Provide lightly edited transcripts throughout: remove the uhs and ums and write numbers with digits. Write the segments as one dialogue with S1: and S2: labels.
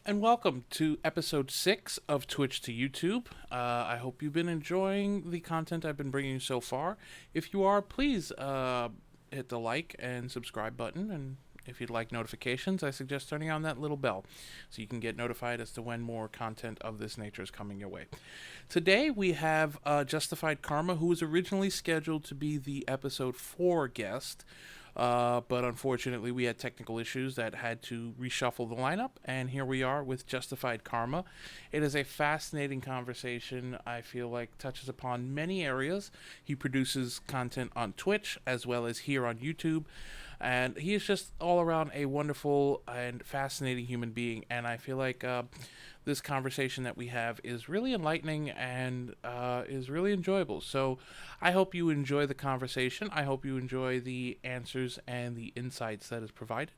S1: And welcome to episode 6 of Twitch to YouTube. I hope you've been enjoying the content I've been bringing you so far. If you are, please hit the like and subscribe button. And if you'd like notifications, I suggest turning on that little bell so you can get notified as to when more content of this nature is coming your way. Today we have Justified Karma, who was originally scheduled to be the episode 4 guest. But unfortunately, we had technical issues that had to reshuffle the lineup, and here we are with Justified Karma. It is a fascinating conversation. I feel like touches upon many areas. He produces content on Twitch as well as here on YouTube, and he is just all around a wonderful and fascinating human being. And I feel like this conversation that we have is really enlightening and is really enjoyable. So I hope you enjoy the conversation. I hope you enjoy the answers and the insights that is provided.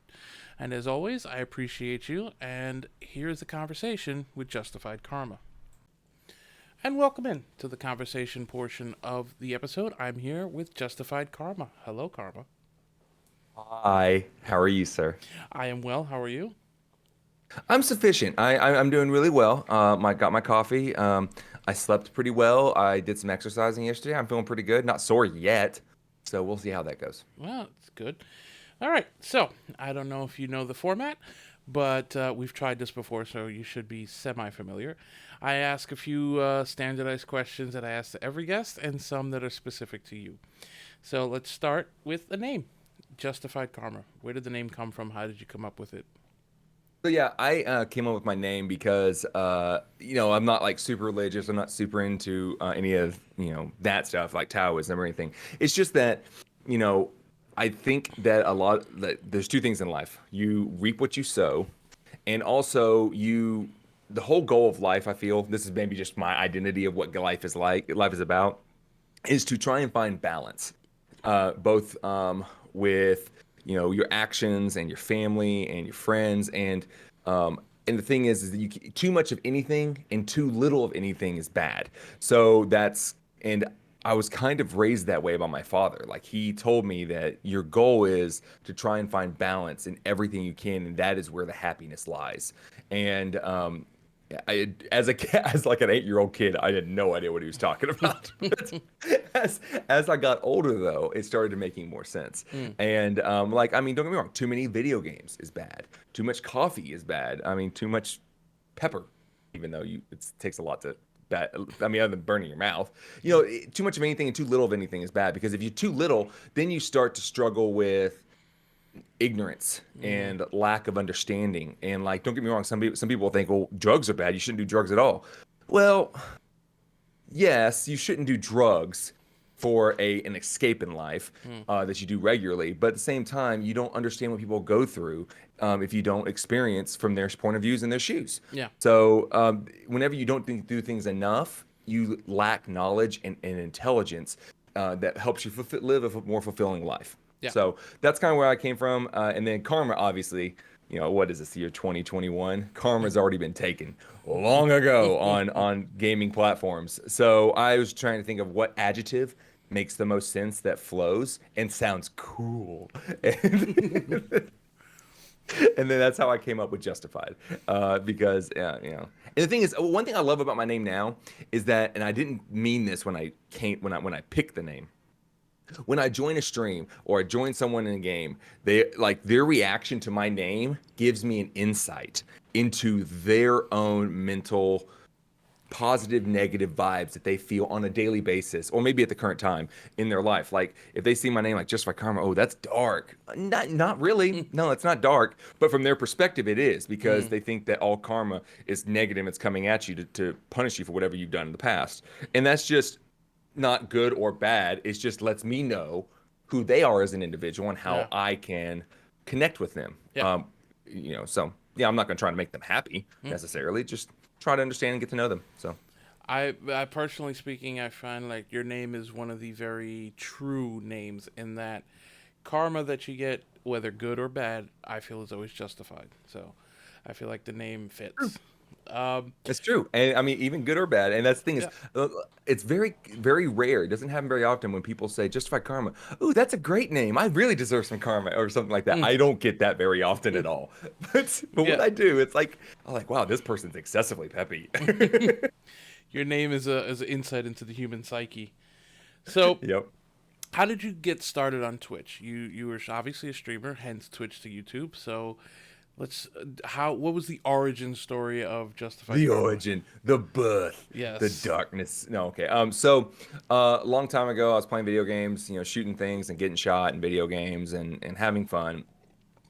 S1: And as always, I appreciate you. And here's the conversation with Justified Karma. And welcome in to the conversation portion of the episode. I'm here with Justified Karma. Hello, Karma.
S2: Hi, how are you, sir?
S1: I am well. How are you?
S2: I'm sufficient. I'm doing really well. I got my coffee. I slept pretty well. I did some exercising yesterday. I'm feeling pretty good. Not sore yet, so we'll see how that goes.
S1: Well, it's good. All right. So I don't know if you know the format, but we've tried this before, so you should be semi familiar. I ask a few standardized questions that I ask to every guest and some that are specific to you. So let's start with the name Justified Karma. Where did the name come from? How did you come up with it?
S2: So yeah, I came up with my name because I'm not like super religious. I'm not super into any of that stuff like Taoism or anything. It's just that you know I think that there's two things in life. You reap what you sow, and also the whole goal of life. I feel this is maybe just my identity of what life is about, is to try and find balance, both with your actions and your family and your friends and the thing is that too much of anything and too little of anything is bad. So that's and I was kind of raised that way by my father. Like he told me that your goal is to try and find balance in everything you can, and that is where the happiness lies. And as as like an 8-year-old kid, I had no idea what he was talking about. But as I got older, though, it started making more sense.
S1: Mm.
S2: And like, I mean, don't get me wrong, too many video games is bad. Too much coffee is bad. I mean, too much pepper, even though it takes a lot to bad. I mean, other than burning your mouth, too much of anything and too little of anything is bad. Because if you're too little, then you start to struggle with ignorance
S1: Mm.
S2: and lack of understanding. And like, don't get me wrong, some people think, well, drugs are bad. You shouldn't do drugs at all. Well, yes, you shouldn't do drugs for an escape in life
S1: Mm.
S2: that you do regularly. But at the same time, you don't understand what people go through if you don't experience from their point of views in their shoes.
S1: Yeah.
S2: So whenever you don't do things enough, you lack knowledge and intelligence that helps you live a more fulfilling life.
S1: Yeah.
S2: So that's kind of where I came from. And then karma, obviously, what is this year, 2021? Karma's already been taken long ago on gaming platforms. So I was trying to think of what adjective makes the most sense that flows and sounds cool. And, and then that's how I came up with Justified. Because And the thing is, one thing I love about my name now is that, and I didn't mean this when I picked the name, when I join a stream or I join someone in a game, they like their reaction to my name gives me an insight into their own mental positive, negative vibes that they feel on a daily basis, or maybe at the current time in their life. Like if they see my name like Just by Karma, oh, that's dark. Not really. No, it's not dark. But from their perspective, it is because
S1: Mm.
S2: they think that all karma is negative. It's coming at you to punish you for whatever you've done in the past. And that's just not good or bad. It just lets me know who they are as an individual and how
S1: Yeah.
S2: I can connect with them.
S1: Yeah.
S2: So yeah, I'm not going to try to make them happy
S1: Mm.
S2: necessarily. Just try to understand and get to know them. So
S1: I personally speaking, I find like your name is one of the very true names in that karma that you get, whether good or bad, I feel is always justified. So I feel like the name fits.
S2: It's true. And I mean, even good or bad. And that's the thing is,
S1: Yeah.
S2: it's very, very rare. It doesn't happen very often when people say justified karma. Ooh, that's a great name. I really deserve some karma or something like that.
S1: Mm.
S2: I don't get that very often at all. But when
S1: Yeah.
S2: I do, it's like, I'm like, wow, this person's excessively peppy.
S1: Your name is an insight into the human psyche. So,
S2: Yep.
S1: how did you get started on Twitch? You were obviously a streamer, hence Twitch to YouTube. So, let's how what was the origin story of Justified
S2: The
S1: Karma?
S2: origin, the birth, the
S1: Yes.
S2: darkness. No, okay. So, a long time ago, I was playing video games, shooting things and getting shot in video games and having fun.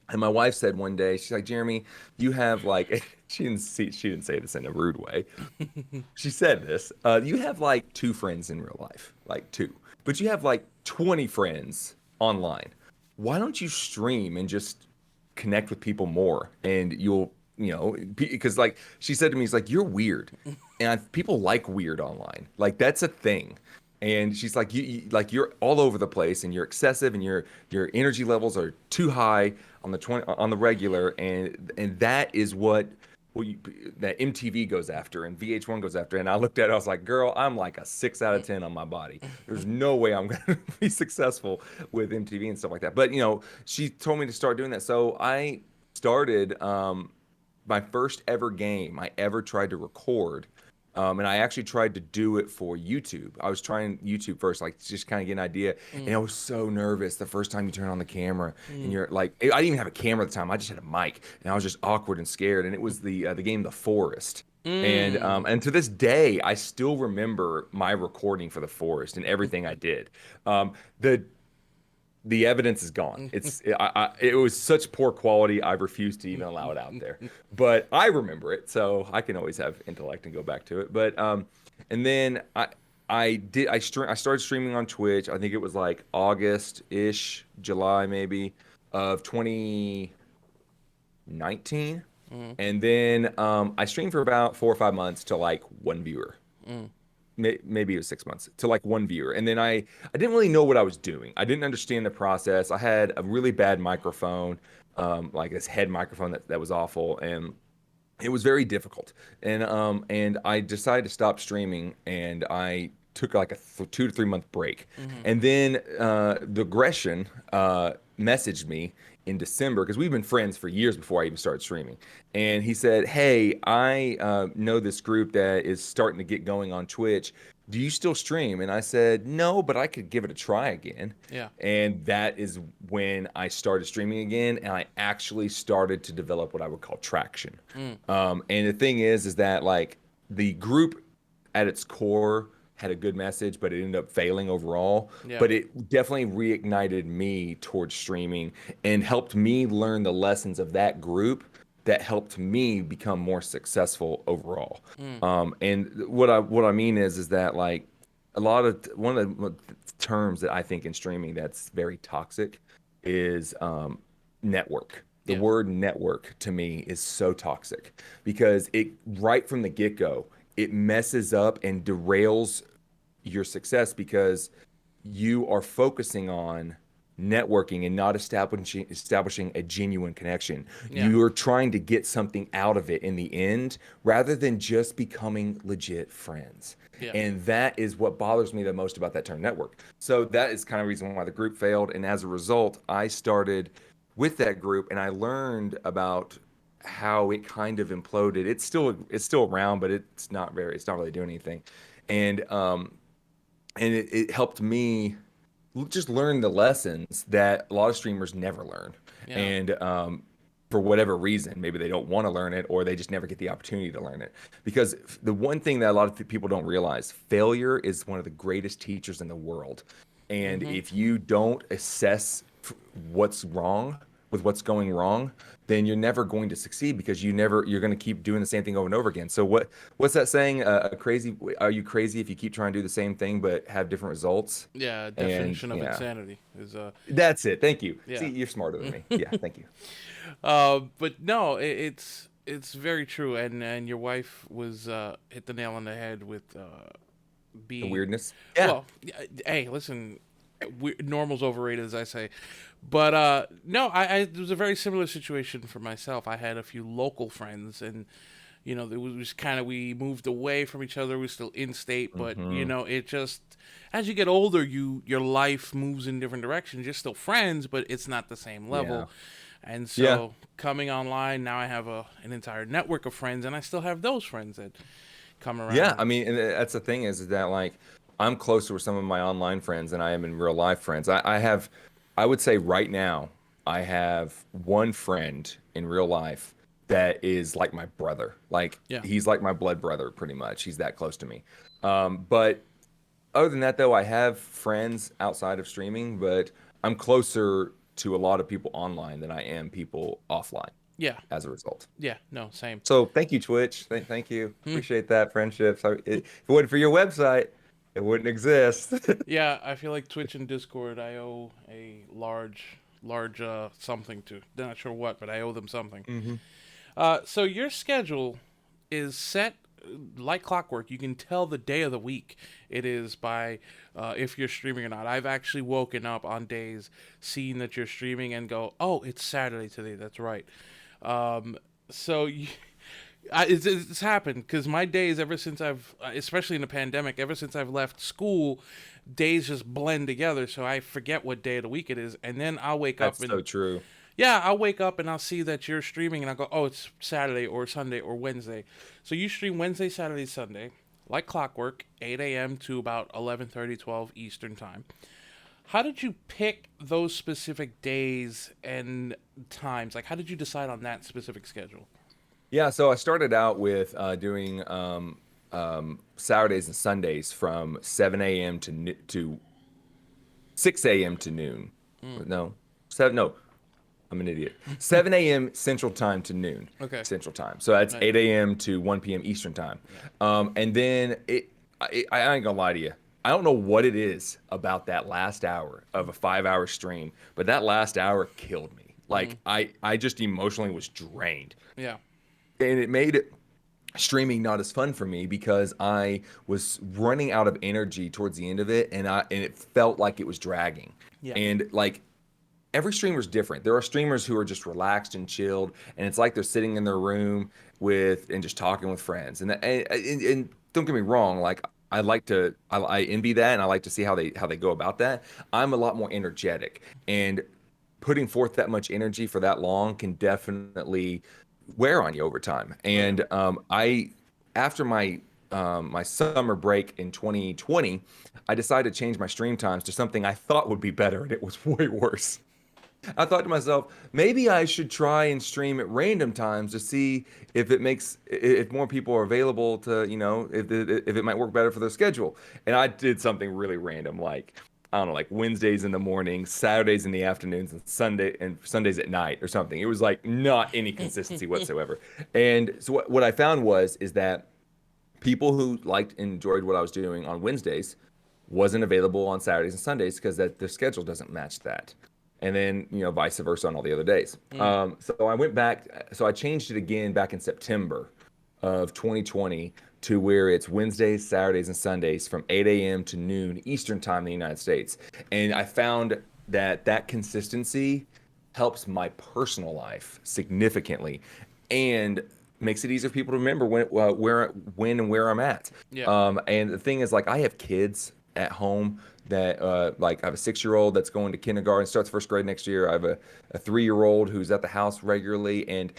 S2: And my wife said one day, she's like, Jeremy, you have like, she didn't say this in a rude way. She said this, you have like two friends in real life, like two, but you have like 20 friends online. Why don't you stream and just connect with people more? And because like she said to me, it's like, you're weird. And people like weird online. Like that's a thing. And she's like, like you're all over the place and you're excessive and your energy levels are too high on the regular, and that is what that MTV goes after and VH1 goes after. And I looked at it, I was like, girl, I'm like a 6 out of 10 on my body. There's no way I'm gonna be successful with MTV and stuff like that. But she told me to start doing that, so I started. My first ever game I ever tried to record. And I actually tried to do it for YouTube. I was trying YouTube first, like just kind of get an idea. And
S1: Mm,
S2: I was so nervous the first time you turn on the camera, and
S1: mm,
S2: you're like, I didn't even have a camera at the time. I just had a mic, and I was just awkward and scared. And it was the game The Forest.
S1: mm.
S2: And to this day, I still remember my recording for The Forest and everything I did. The evidence is gone. It was such poor quality. I refuse to even allow it out there. But I remember it, so I can always have intellect and go back to it. But and then I started streaming on Twitch. I think it was like August ish, July maybe of 2019.
S1: Mm,
S2: And then I streamed for about 4 or 5 months to like one viewer.
S1: mm.
S2: Maybe it was 6 months to like one viewer, and then I didn't really know what I was doing. I didn't understand the process. I had a really bad microphone, like this head microphone that was awful, and it was very difficult. And I decided to stop streaming, and I took like a 2 to 3 month break.
S1: Mhm.
S2: And then the Gresham messaged me in December, because we've been friends for years before I even started streaming. And he said, "Hey, I know this group that is starting to get going on Twitch. Do you still stream?" And I said, "No, but I could give it a try again."
S1: Yeah.
S2: And that is when I started streaming again, and I actually started to develop what I would call traction.
S1: Mm.
S2: And the thing is that like the group at its core had a good message, but it ended up failing overall.
S1: Yeah.
S2: But it definitely reignited me towards streaming and helped me learn the lessons of that group that helped me become more successful overall.
S1: Mm.
S2: And what I mean is that like one of the terms that I think in streaming that's very toxic is network. The
S1: Yeah.
S2: word network to me is so toxic because it right from the get-go, it messes up and derails your success because you are focusing on networking and not establishing a genuine connection.
S1: Yeah.
S2: You are trying to get something out of it in the end rather than just becoming legit friends.
S1: Yeah.
S2: And that is what bothers me the most about that term network. So that is kind of the reason why the group failed. And as a result, I started with that group and I learned about how it kind of imploded. It's still around, but it's not really doing anything. And it helped me just learn the lessons that a lot of streamers never learn.
S1: Yeah.
S2: And for whatever reason, maybe they don't want to learn it or they just never get the opportunity to learn it. Because the one thing that a lot of people don't realize, failure is one of the greatest teachers in the world. And
S1: Mhm.
S2: if you don't assess what's wrong with what's going wrong, then you're never going to succeed because you're going to keep doing the same thing over and over again. So what's that saying? Are you crazy if you keep trying to do the same thing but have different results?
S1: Yeah.
S2: And
S1: Definition of
S2: yeah,
S1: insanity is
S2: that's it. Thank you. See,
S1: yeah.
S2: you're smarter than me. Yeah, thank you.
S1: But no, it's very true, and your wife was hit the nail on the head with
S2: The
S1: being
S2: weirdness. Yeah.
S1: well. Hey, listen, normal's overrated, as I say, but no, it was a very similar situation for myself. I had a few local friends, and You know, it was kind of, we moved away from each other. We were still in state, but
S2: Mm-hmm.
S1: it just, as you get older, your life moves in different directions. You're still friends, but it's not the same
S2: Yeah.
S1: level. And
S2: Yeah.
S1: so coming online now, I have an entire network of friends, and I still have those friends that come
S2: Yeah.
S1: around.
S2: I mean, and that's the thing is that like I'm closer with some of my online friends than I am in real life friends. I have, I would say right now, I have one friend in real life that is like my brother. Like
S1: Yeah,
S2: he's like my blood brother, pretty much. He's that close to me. But other than that, though, I have friends outside of streaming, but I'm closer to a lot of people online than I am people offline
S1: yeah,
S2: as a result.
S1: yeah. No, same.
S2: So thank you, Twitch. Thank you.
S1: Hmm.
S2: Appreciate that friendship. So if it wasn't for your website, it wouldn't exist.
S1: Yeah, I feel like Twitch and Discord, I owe a large something to. Not sure what, but I owe them something.
S2: Hmm.
S1: So your schedule is set like clockwork. You can tell the day of the week it is by if you're streaming or not. I've actually woken up on days, seeing that you're streaming, and go, "Oh, it's Saturday today." That's right. Um, so you, it's happened because my days, ever since I've, especially in the pandemic, ever since I've left school, days just blend together. So I forget what day of the week it is, and then I'll wake up
S2: That's
S1: and
S2: so true.
S1: yeah, I'll wake up and I'll see that you're streaming, and I'll go, oh, it's Saturday or Sunday or Wednesday. So you stream Wednesday, Saturday, Sunday, like clockwork, 8 a.m. to about 11:30, 12 Eastern time. How did you pick those specific days and times? Like, how did you decide on that specific schedule?
S2: Yeah, so I started out with doing Saturdays and Sundays from 7 a.m. to 6 a.m. to noon.
S1: Mm,
S2: No, seven. No, I'm an idiot. 7 a.m. Central Time to noon
S1: okay.
S2: Central Time. So that's
S1: Right.
S2: 8 a.m. to 1 p.m. Eastern Time.
S1: Yeah.
S2: And then I ain't gonna lie to you. I don't know what it is about that last hour of a 5 hour stream, but that last hour killed me.
S1: Mm,
S2: Like I just emotionally was drained,
S1: yeah.
S2: and it made it streaming not as fun for me because I was running out of energy towards the end of it, and it felt like it was dragging.
S1: Yeah.
S2: And like every streamer's different. There are streamers who are just relaxed and chilled, and it's like they're sitting in their room with and just talking with friends. And don't get me wrong, like I envy that, and I like to see how they go about that. I'm a lot more energetic, and putting forth that much energy for that long can definitely wear on you over time.
S1: Oh yeah.
S2: And I after my summer break in 2020, I decided to change my stream times to something I thought would be better, and it was way worse. I thought to myself, maybe I should try and stream at random times to see if more people are available to, if it might work better for their schedule. And I did something really random, like I don't know, like Wednesdays in the morning, Saturdays in the afternoons, and Sundays at night or something. It was like not any consistency whatsoever. And so what I found is that people who liked and enjoyed what I was doing on Wednesdays wasn't available on Saturdays and Sundays because that their schedule doesn't match that. And then, vice versa on all the other days.
S1: Mm,
S2: So I went back, so I changed it again back in September of 2020 to where it's Wednesdays, Saturdays, and Sundays from 8 a.m. to noon Eastern time in the United States. And I found that consistency helps my personal life significantly and makes it easier for people to remember when and where I'm at.
S1: yeah.
S2: And the thing is, like, I have kids at home that like I have a 6-year-old that's going to kindergarten, starts first grade next year. I have a 3-year-old who's at the house regularly, and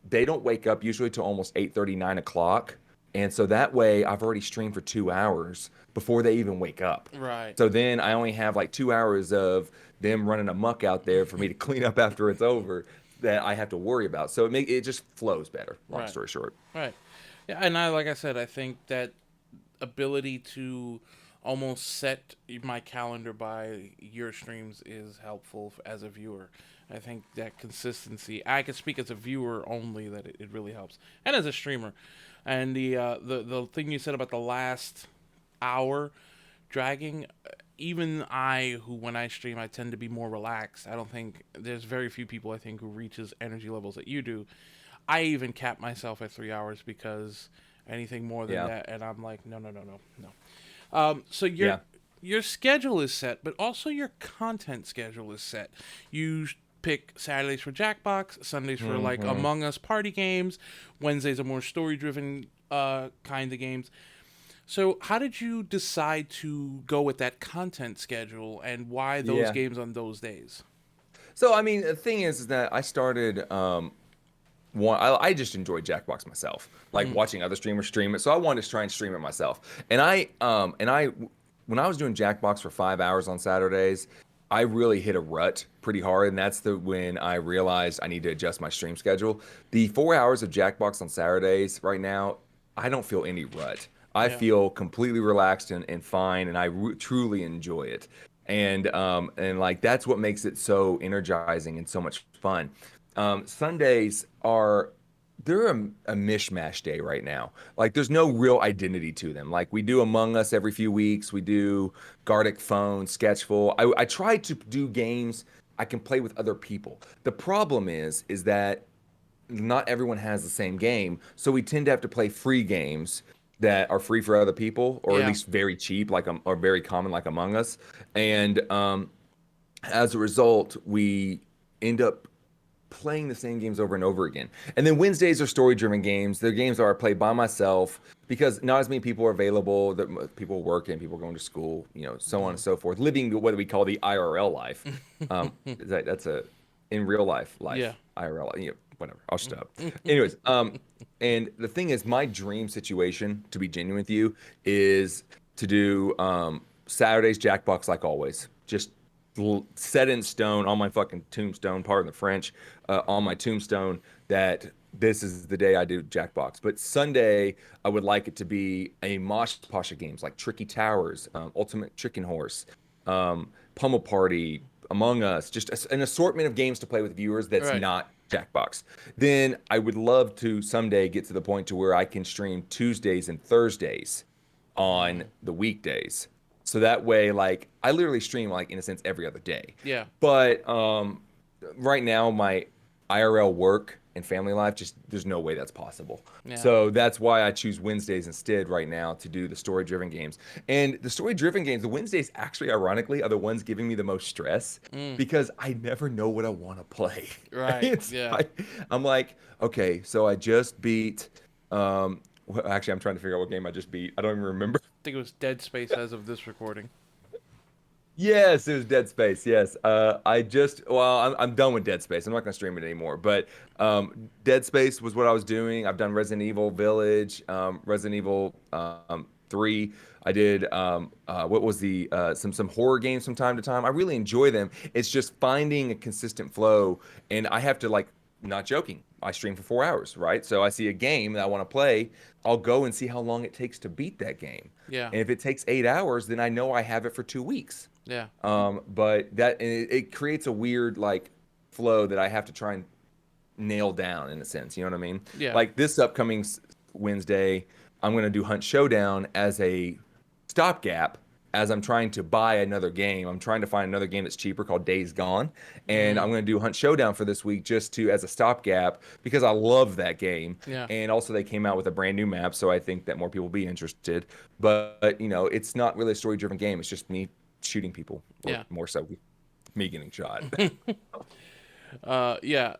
S2: they don't wake up usually till almost 8:30, 9 o'clock. And so that way I've already streamed for 2 hours before they even wake up.
S1: Right.
S2: So then I only have like 2 hours of them running amok out there for me to clean up after it's over that I have to worry about. So it just flows better, long
S1: Right.
S2: story short.
S1: Right. Yeah, and like I said, I think that ability to almost set my calendar by your streams is helpful as a viewer. I think that consistency. I can speak as a viewer only that it really helps, and as a streamer. And the thing you said about the last hour dragging, even I, who when I stream, I tend to be more relaxed. I don't think there's very few people I think who reaches energy levels that you do. I even cap myself at 3 hours because anything more than
S2: Yeah.
S1: that, and I'm like, no, no, no, no, no. So
S2: Yeah.
S1: your schedule is set, but also your content schedule is set. You pick Saturdays for Jackbox, Sundays for like
S2: Hmm.
S1: Among Us party games, Wednesdays are more story driven kind of games. So, how did you decide to go with that content schedule, and why those
S2: Yeah.
S1: games on those days?
S2: So I mean, the thing is that I started I just enjoy Jackbox myself, like
S1: Mm,
S2: watching other streamers stream it. So I wanted to try and stream it myself. And I when I was doing Jackbox for 5 hours on Saturdays, I really hit a rut pretty hard, and that's the when I realized I need to adjust my stream schedule. The 4 hours of Jackbox on Saturdays right now, I don't feel any rut. I
S1: yeah,
S2: feel completely relaxed and fine, and I truly enjoy it. And like that's what makes it so energizing and so much fun. Sundays are they're a mishmash day right now. Like there's no real identity to them. Like we do Among Us every few weeks. We do Gartic Phone, Sketchful. I try to do games I can play with other people. The problem is that not everyone has the same game, so we tend to have to play free games that are free for other people, or at
S1: yeah,
S2: least very cheap, like or very common, like Among Us. And as a result, we end up playing the same games over and over again. And then Wednesdays are story-driven games. They're games that I play by myself because not as many people are available. That people are working, people are going to school, so on and so forth. Living what we call the IRL life. That's a in real life,
S1: yeah,
S2: IRL. Whatever. I'll stop. Anyways, and the thing is, my dream situation, to be genuine with you, is to do Saturdays Jackbox like always. Just set in stone on my fucking tombstone, pardon the French, on my tombstone that this is the day I do Jackbox. But Sunday, I would like it to be a mosh posh of games like Tricky Towers, Ultimate Chicken Horse, Pummel Party, Among Us, just an assortment of games to play with viewers that's
S1: right,
S2: not Jackbox. Then I would love to someday get to the point to where I can stream Tuesdays and Thursdays on the weekdays. So that way, like, I literally stream, like, in a sense, every other day.
S1: yeah,
S2: But right now, my IRL work and family life, just there's no way that's possible.
S1: yeah,
S2: So that's why I choose Wednesdays instead right now to do the story-driven games. And the story-driven games, the Wednesdays actually, ironically, are the ones giving me the most stress
S1: mm,
S2: because I never know what I want to play.
S1: right,
S2: It's
S1: yeah.
S2: like, I'm like, okay, so I just beat. Well, actually, I'm trying to figure out what game I just beat. I don't even remember.
S1: I think it was Dead Space as of this recording.
S2: Yes, it was Dead Space. Yes. I'm done with Dead Space. I'm not going to stream it anymore. But Dead Space was what I was doing. I've done Resident Evil Village, Resident Evil 3. I did what was the some horror games from time to time. I really enjoy them. It's just finding a consistent flow, and I have to like not joking. I stream for 4 hours, right? So I see a game that I want to play. I'll go and see how long it takes to beat that game.
S1: Yeah,
S2: And if it takes 8 hours, then I know I have it for 2 weeks.
S1: yeah,
S2: But it creates a weird like flow that I have to try and nail down in a sense. You know what I mean?
S1: yeah,
S2: Like this upcoming Wednesday, I'm gonna do Hunt Showdown as a stopgap as I'm trying to buy another game. I'm trying to find another game that's cheaper called Days Gone, and I'm
S1: mm,
S2: gonna do Hunt Showdown for this week just to as a stopgap because I love that game.
S1: yeah,
S2: And also they came out with a brand new map, so I think that more people will be interested. But it's not really a story-driven game. It's just me shooting people, or
S1: yeah.
S2: more so me getting shot.
S1: Yeah.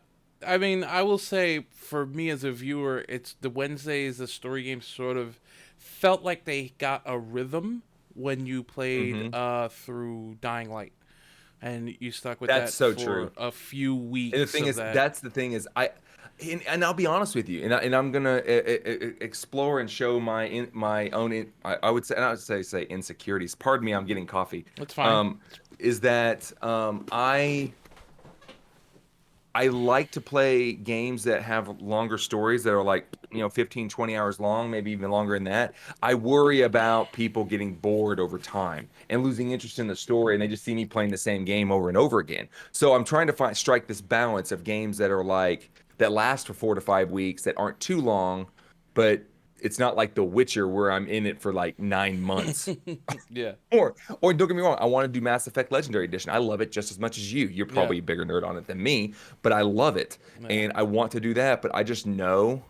S1: I mean, I will say for me as a viewer, it's the Wednesdays, the story games sort of felt like they got a rhythm when you played
S2: Hmm.
S1: through Dying Light, and you stuck with
S2: That's
S1: that
S2: so
S1: for
S2: true.
S1: a few
S2: And the
S1: weeks
S2: thing
S1: of
S2: is,
S1: that.
S2: that's the thing is, and I'll be honest with you, and I'm gonna explore and show my own I would say, and I would say insecurities. Pardon me, I'm getting coffee.
S1: That's fine.
S2: Um, is that I like to play games that have longer stories that are like 15, 20 hours long, maybe even longer than that. I worry about people getting bored over time and losing interest in the story, and they just see me playing the same game over and over again. So I'm trying to strike this balance of games that are like that last for 4 to 5 weeks that aren't too long, but it's not like The Witcher where I'm in it for like 9 months.
S1: Yeah.
S2: Or don't get me wrong, I want to do Mass Effect Legendary Edition. I love it just as much as you. You're
S1: Yeah.
S2: probably a bigger nerd on it than me, but I love it.
S1: Yeah.
S2: And I want to do that, but I just know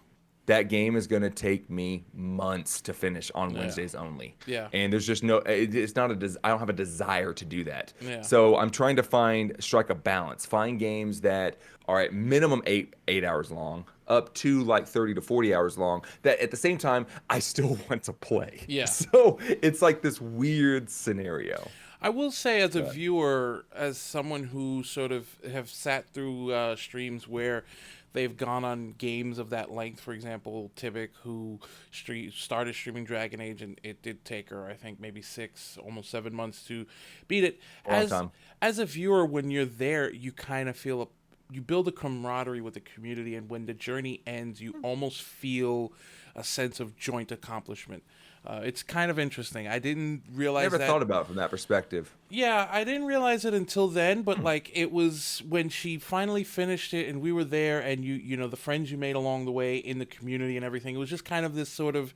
S2: that game is going to take me months to finish on
S1: Yeah.
S2: Wednesdays only.
S1: Yeah.
S2: And there's just no, it's not I don't have a desire to do that.
S1: Yeah.
S2: So I'm trying to strike a balance, find games that are at minimum 8 hours long, up to like 30 to 40 hours long, that at the same time, I still want to play.
S1: Yeah.
S2: So it's like this weird scenario.
S1: I will say, as a
S2: But
S1: viewer, as someone who sort of have sat through streams where they've gone on games of that length, for example, Tibic, who started streaming Dragon Age, and it did take her, I think, maybe 6, almost 7 months to beat it.
S2: a long time.
S1: As a viewer, when you're there, you kind of feel you build a camaraderie with the community, and when the journey ends, you almost feel a sense of joint accomplishment. It's kind of interesting. I didn't realize
S2: Never
S1: that.
S2: thought about it from that perspective.
S1: Yeah, I didn't realize it until then, but like it was when she finally finished it and we were there, and you know the friends you made along the way in the community and everything. It was just kind of this sort of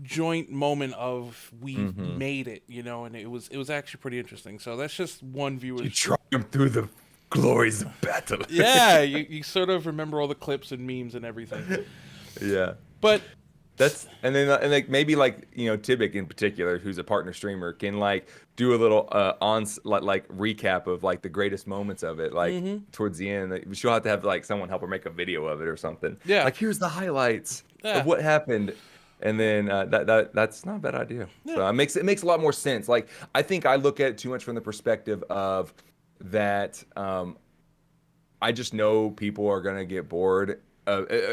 S1: joint moment of we made it, you know, and it was actually pretty interesting. So that's just one viewer's.
S2: You triumph through the glories of battle.
S1: Yeah, you sort of remember all the clips and memes and everything.
S2: Yeah.
S1: But
S2: That's and then and like maybe like you know Tibic in particular, who's a partner streamer, can like do a little like recap of like the greatest moments of it, like towards the end. Like, she'll have to have like someone help her make a video of it or something.
S1: Yeah.
S2: Like here's the highlights
S1: Yeah.
S2: of what happened, and then that's not a bad idea.
S1: Yeah.
S2: So it makes a lot more sense. Like I think I look at it too much from the perspective of that. I just know people are gonna get bored.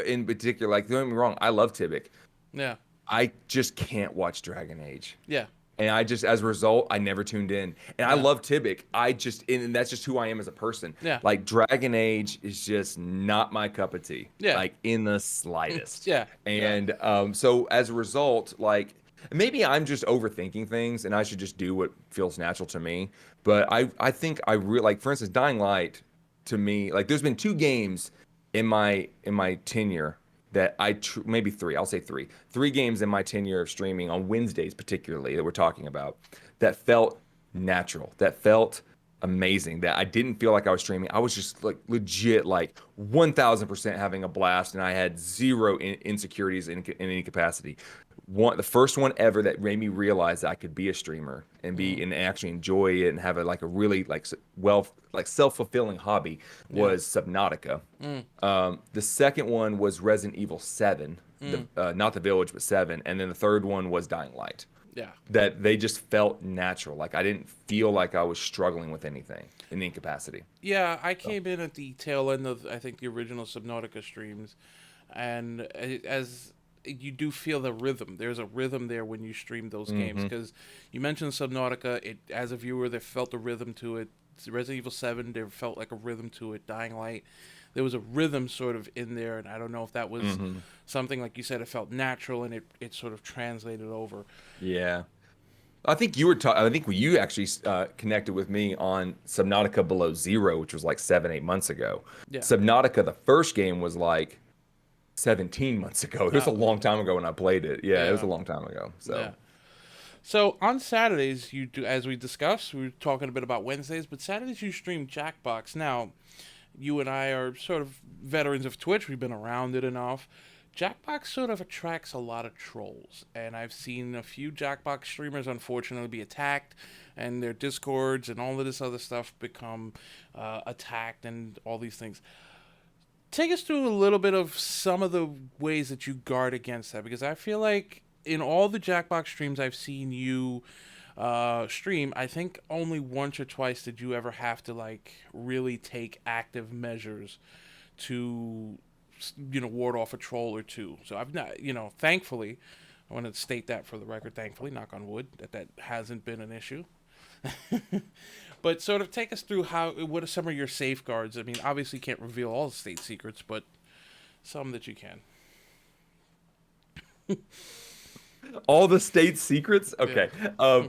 S2: In particular, like don't get me wrong, I love Tibic.
S1: yeah,
S2: I just can't watch Dragon Age.
S1: yeah,
S2: And I just, as a result, I never tuned in. And I
S1: Yeah.
S2: love Tibic. And that's just who I am as a person.
S1: Yeah.
S2: Like, Dragon Age is just not my cup of tea.
S1: Yeah.
S2: Like, in the slightest.
S1: Yeah.
S2: And so, as a result, like, maybe I'm just overthinking things and I should just do what feels natural to me. But I think I really, like, for instance, Dying Light, to me, like, there's been 2 games in my tenure that maybe 3, I'll say 3 games in my tenure of streaming on Wednesdays particularly that we're talking about that felt natural, that felt amazing, that I didn't feel like I was streaming. I was just like legit like 1000% having a blast, and I had zero insecurities in any capacity. The first one ever that made me realize that I could be a streamer and and actually enjoy it and have a really like self-fulfilling hobby was Subnautica. The second one was Resident Evil 7, not the Village but 7, and then the third one was Dying Light.
S1: yeah.
S2: That they just felt natural. Like I didn't feel like I was struggling with anything in any capacity.
S1: Yeah, I came in at the tail end of I think the original Subnautica streams, and as you do feel the rhythm. There's a rhythm there when you stream those games, because you mentioned Subnautica. It as a viewer, there felt a rhythm to it. Resident Evil 7, there felt like a rhythm to it. Dying Light, there was a rhythm sort of in there, and I don't know if that was something like you said. It felt natural, and it sort of translated over.
S2: Yeah. I think you were I think you actually connected with me on Subnautica Below Zero, which was like 7-8 months ago.
S1: Yeah.
S2: Subnautica, the first game, was like 17 months ago. It was a long time ago when I played it. Yeah, it was a long time ago. So.
S1: Yeah. So on Saturdays, you do, as we discussed, we were talking a bit about Wednesdays, but Saturdays you stream Jackbox. Now, you and I are sort of veterans of Twitch. We've been around it enough. Jackbox sort of attracts a lot of trolls, and I've seen a few Jackbox streamers unfortunately be attacked, and their discords and all of this other stuff become attacked and all these things. Take us through a little bit of some of the ways that you guard against that, because I feel like in all the Jackbox streams I've seen you stream, I think only once or twice did you ever have to like really take active measures to ward off a troll or two. So I've not, thankfully, I want to state that for the record, thankfully, knock on wood, that hasn't been an issue. But sort of take us through what are some of your safeguards? I mean, obviously you can't reveal all the state secrets, but some that you can.
S2: All the state secrets? Okay. Yeah.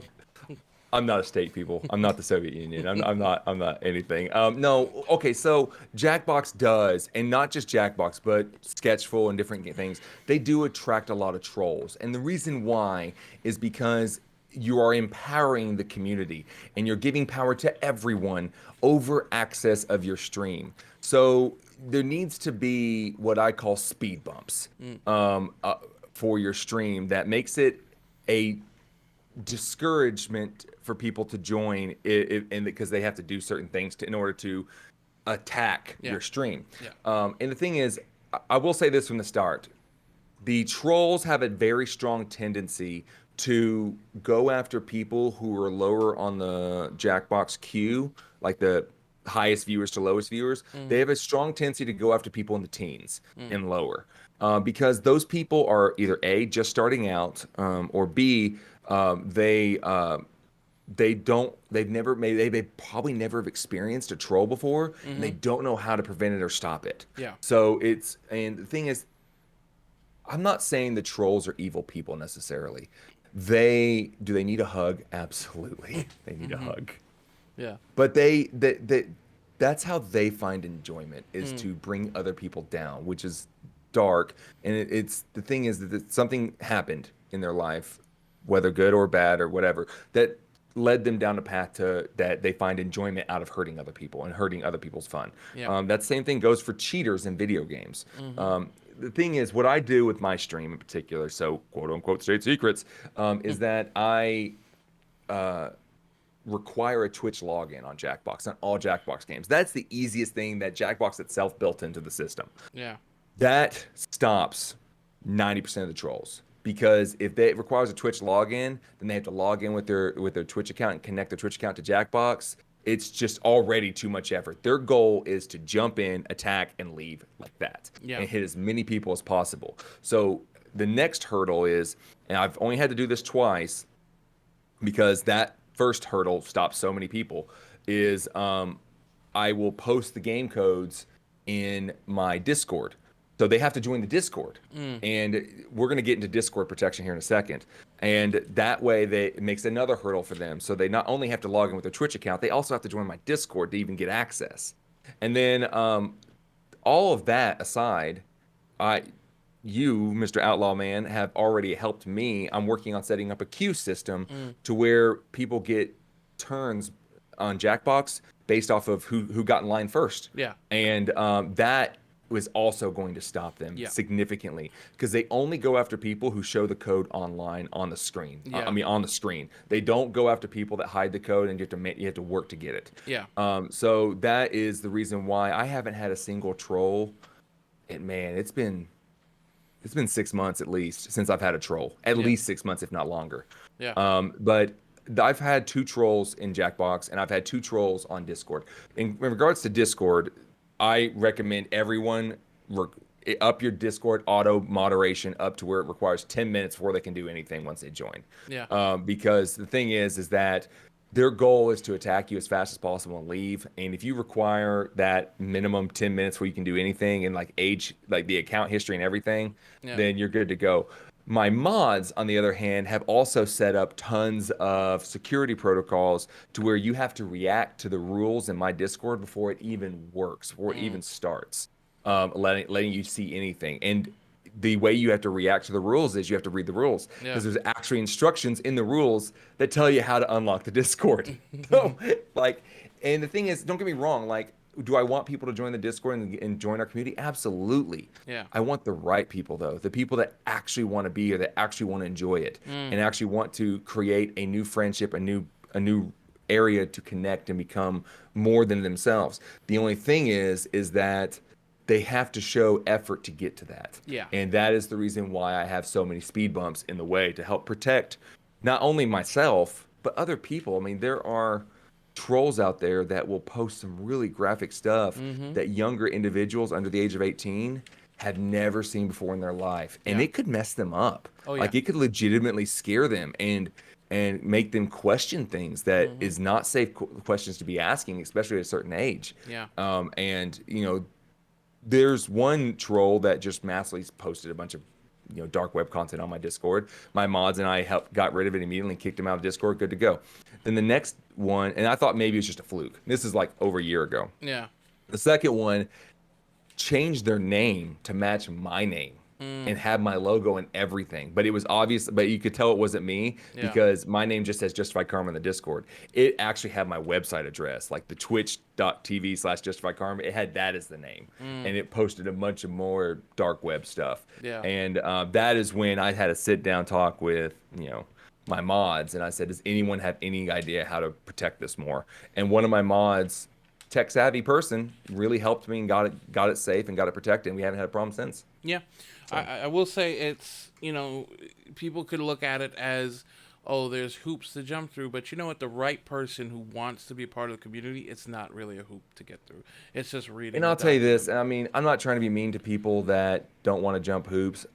S2: I'm not a state, people. I'm not the Soviet Union. I'm not anything. No. Okay. So Jackbox does, and not just Jackbox, but Sketchful and different things. They do attract a lot of trolls, and the reason why is because you are empowering the community, and you're giving power to everyone over access of your stream. So there needs to be what I call speed bumps for your stream that makes it a discouragement for people to join and because they have to do certain things in order to attack
S1: Yeah.
S2: your stream.
S1: Yeah.
S2: And the thing is, I will say this from the start. The trolls have a very strong tendency to go after people who are lower on the Jackbox queue, like the highest viewers to lowest viewers. They have a strong tendency to go after people in the teens and lower, because those people are either A, just starting out, or B, they probably never have experienced a troll before, and they don't know how to prevent it or stop it.
S1: Yeah.
S2: So and the thing is, I'm not saying the trolls are evil people necessarily. Do they need a hug? Absolutely. They need a hug.
S1: Yeah.
S2: But that's how they find enjoyment, is to bring other people down, which is dark. And it's the thing is that something happened in their life, whether good or bad or whatever, that led them down a path to that they find enjoyment out of hurting other people and hurting other people's fun.
S1: Yeah.
S2: That same thing goes for cheaters in video games. The thing is, what I do with my stream in particular, so quote unquote state secrets, is that I require a Twitch login on Jackbox, on all Jackbox games. That's the easiest thing that Jackbox itself built into the system.
S1: Yeah.
S2: That stops 90% of the trolls, because if it requires a Twitch login, then they have to log in with their Twitch account and connect their Twitch account to Jackbox. It's just already too much effort. Their goal is to jump in, attack, and leave like that, and hit as many people as possible. So the next hurdle is, and I've only had to do this twice because that first hurdle stopped so many people, is I will post the game codes in my Discord. So they have to join the Discord. And we're going to get into Discord protection here in a second. And that way it makes another hurdle for them. So they not only have to log in with their Twitch account, they also have to join my Discord to even get access. And then all of that aside, you, Mr. Outlaw Man, have already helped me. I'm working on setting up a queue system to where people get turns on Jackbox based off of who got in line first.
S1: Yeah.
S2: And that was also going to stop them significantly, because they only go after people who show the code online on the screen. On the screen. They don't go after people that hide the code, and you have to work to get it.
S1: Yeah.
S2: So that is the reason why I haven't had a single troll. And man, it's been 6 months at least since I've had a troll. At least 6 months, if not longer.
S1: Yeah.
S2: But I've had 2 trolls in Jackbox, and I've had 2 trolls on Discord. In regards to Discord, I recommend everyone up your Discord auto moderation up to where it requires 10 minutes before they can do anything once they join.
S1: Yeah.
S2: Because the thing is that their goal is to attack you as fast as possible and leave. And if you require that minimum 10 minutes where you can do anything and like the account history and everything, then you're good to go. My mods, on the other hand, have also set up tons of security protocols to where you have to react to the rules in my Discord before it even works, before it even starts, letting you see anything. And the way you have to react to the rules is you have to read the rules, because there's actually instructions in the rules that tell you how to unlock the Discord. So, and the thing is, don't get me wrong, do I want people to join the Discord and join our community? Absolutely.
S1: Yeah.
S2: I want the right people, though. The people that actually want to be here, that actually want to enjoy it, and actually want to create a new friendship, a new area to connect and become more than themselves. The only thing is that they have to show effort to get to that.
S1: Yeah.
S2: And that is the reason why I have so many speed bumps in the way, to help protect not only myself, but other people. I mean, there are trolls out there that will post some really graphic stuff that younger individuals under the age of 18 have never seen before in their life, and it could mess them up. It could legitimately scare them and make them question things that is not safe questions to be asking, especially at a certain age. And there's one troll that just massively posted a bunch of dark web content on my Discord. My mods and I got rid of it immediately and kicked him out of Discord. Good to go. Then the next one, and I thought maybe it was just a fluke. This is like over a year ago.
S1: Yeah.
S2: The second one changed their name to match my name. and had my logo and everything. But it was obvious, but you could tell it wasn't me
S1: Yeah.
S2: because my name just says Justified Karma in the Discord. It actually had my website address, like the twitch.tv/Justified Karma. It had that as the name. And it posted a bunch of more dark web stuff.
S1: Yeah.
S2: And that is when I had a sit down talk with, my mods. And I said, does anyone have any idea how to protect this more? And one of my mods, tech savvy person, really helped me and got it safe and got it protected. And we haven't had a problem since.
S1: Yeah,
S2: So.
S1: I will say it's, people could look at it as, oh, there's hoops to jump through, but you know what? The right person who wants to be a part of the community, it's not really a hoop to get through. It's just reading
S2: And
S1: the
S2: I'll tell you this,
S1: document.
S2: I mean, I'm not trying to be mean to people that don't want to jump hoops.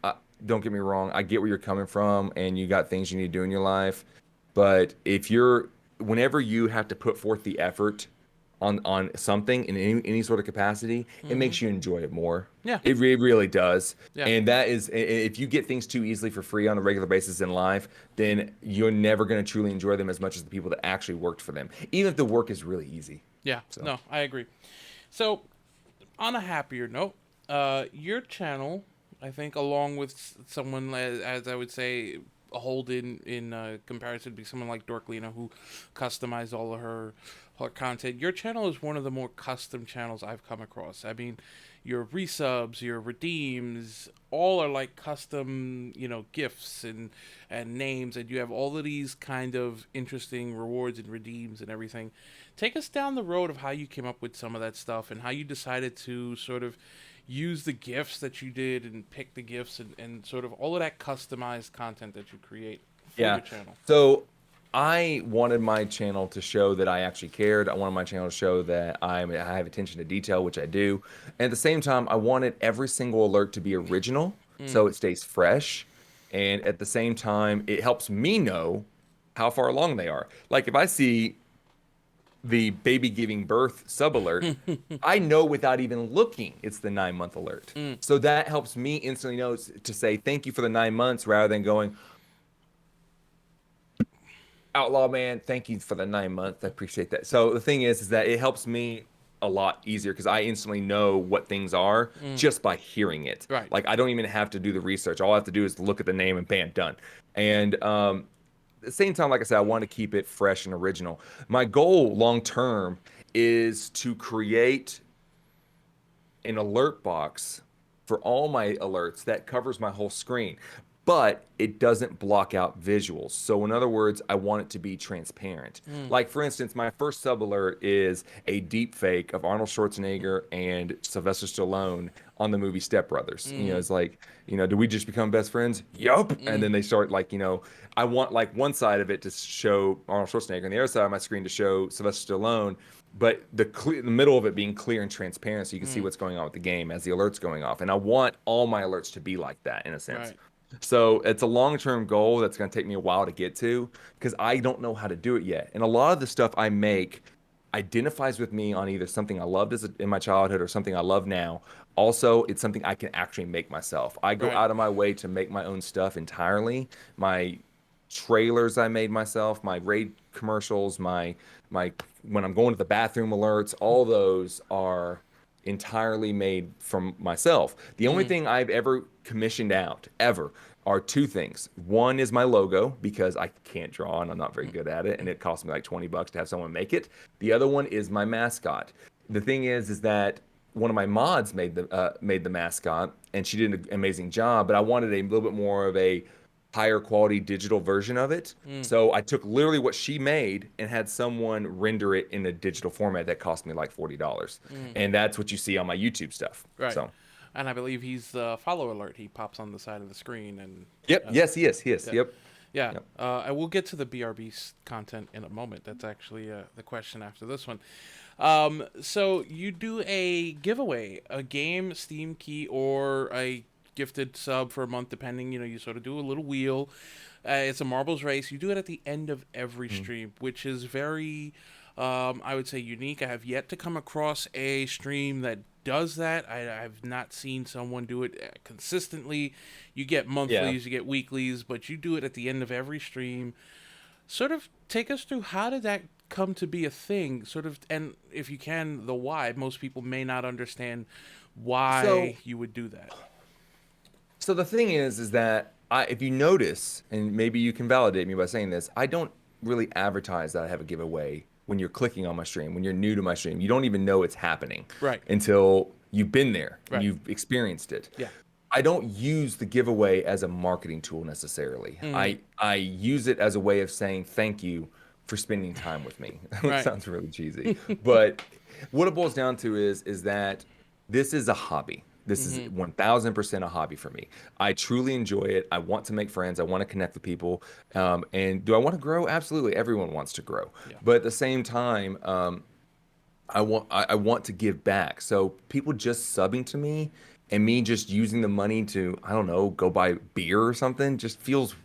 S2: Don't get me wrong, I get where you're coming from and you got things you need to do in your life. But whenever you have to put forth the effort on something in any sort of capacity, it
S1: Hmm.
S2: makes you enjoy it more.
S1: Yeah,
S2: It really does.
S1: yeah,
S2: And that is, if you get things too easily for free on a regular basis in life, then you're never going to truly enjoy them as much as the people that actually worked for them, even if the work is really easy.
S1: yeah.
S2: So.
S1: No, I agree. So, on a happier note, your channel, I think, along with someone as I would say, a hold in comparison to someone like Dorklina who customized all of her content. Your channel is one of the more custom channels I've come across. I mean, your resubs, your redeems, all are like custom, gifts and names, and you have all of these kind of interesting rewards and redeems and everything. Take us down the road of how you came up with some of that stuff and how you decided to sort of use the gifts that you did and pick the gifts and sort of all of that customized content that you create for
S2: Yeah.
S1: your channel.
S2: So I wanted my channel to show that I actually cared. I wanted my channel to show that I have attention to detail, which I do. And at the same time, I wanted every single alert to be original so it stays fresh. And at the same time, it helps me know how far along they are. Like if I see the baby giving birth sub alert, I know without even looking it's the 9 month alert.
S1: Mm,
S2: So that helps me instantly know to say thank you for the 9 months rather than going, Outlaw man, thank you for the 9 months. I appreciate that. So the thing is that it helps me a lot easier because I instantly know what things are
S1: mm,
S2: just by hearing it.
S1: right.
S2: Like I don't even have to do the research. All I have to do is look at the name and bam, done. And at the same time, like I said, I want to keep it fresh and original. My goal long term is to create an alert box for all my alerts that covers my whole screen, but it doesn't block out visuals. So in other words, I want it to be transparent.
S1: Mm,
S2: Like for instance, my first sub alert is a deep fake of Arnold Schwarzenegger and Sylvester Stallone on the movie Step Brothers.
S1: mm,
S2: It's like, do we just become best friends? Yup. And
S1: mm,
S2: then they start like, I want like one side of it to show Arnold Schwarzenegger and the other side of my screen to show Sylvester Stallone, but the middle of it being clear and transparent so you can see
S1: mm,
S2: what's going on with the game as the alerts going off. And I want all my alerts to be like that in a sense.
S1: right.
S2: So it's a long-term goal that's going to take me a while to get to because I don't know how to do it yet. And a lot of the stuff I make identifies with me on either something I loved in my childhood or something I love now. Also, it's something I can actually make myself. I go
S1: Right.
S2: out of my way to make my own stuff entirely. My trailers I made myself, my raid commercials, my when I'm going to the bathroom alerts, all those are entirely made from myself. The only
S1: Mm,
S2: thing I've ever commissioned out ever are two things. One is my logo because I can't draw and I'm not very good at it and it cost me like $20 to have someone make it. The other one is my mascot. The thing is that one of my mods made the mascot and she did an amazing job, but I wanted a little bit more of a higher quality digital version of it.
S1: mm,
S2: So I took literally what she made and had someone render it in a digital format that cost me like $40.
S1: mm,
S2: And that's what you see on my YouTube stuff.
S1: right.
S2: So,
S1: And I believe he's the follow alert. He pops on the side of the screen and
S2: yep,
S1: uh,
S2: yes, he is. He is.
S1: yeah.
S2: Yep.
S1: Yeah,
S2: Yep.
S1: I will get to the BRB content in a moment. That's actually the question after this one. So you do a giveaway, a game, Steam key, or a gifted sub for a month, depending. You sort of do a little wheel. It's a marbles race. You do it at the end of every
S2: Mhm.
S1: stream, which is very, I would say, unique. I have yet to come across a stream that does that. I've not seen someone do it consistently. You get
S2: Yeah.
S1: monthlies, you get weeklies, but you do it at the end of every stream. Sort of take us through how did that come to be a thing? Sort of, and if you can, the why. Most people may not understand
S2: So
S1: why you would do that.
S2: So the thing is that if you notice, and maybe you can validate me by saying this, I don't really advertise that I have a giveaway when you're clicking on my stream, when you're new to my stream. You don't even know it's happening
S1: Right.
S2: until you've been there and
S1: Right.
S2: you've experienced it.
S1: Yeah.
S2: I don't use the giveaway as a marketing tool necessarily.
S1: Mm.
S2: I use it as a way of saying thank you for spending time with me. It
S1: Right.
S2: sounds really cheesy, but what it boils down to is that this is a hobby. This is
S1: Mm-hmm.
S2: 1000% a hobby for me. I truly enjoy it. I want to make friends. I want to connect with people. And do I want to grow? Absolutely. Everyone wants to grow.
S1: Yeah.
S2: But at the same time, I want to give back. So people just subbing to me and me just using the money to, I don't know, go buy beer or something just feels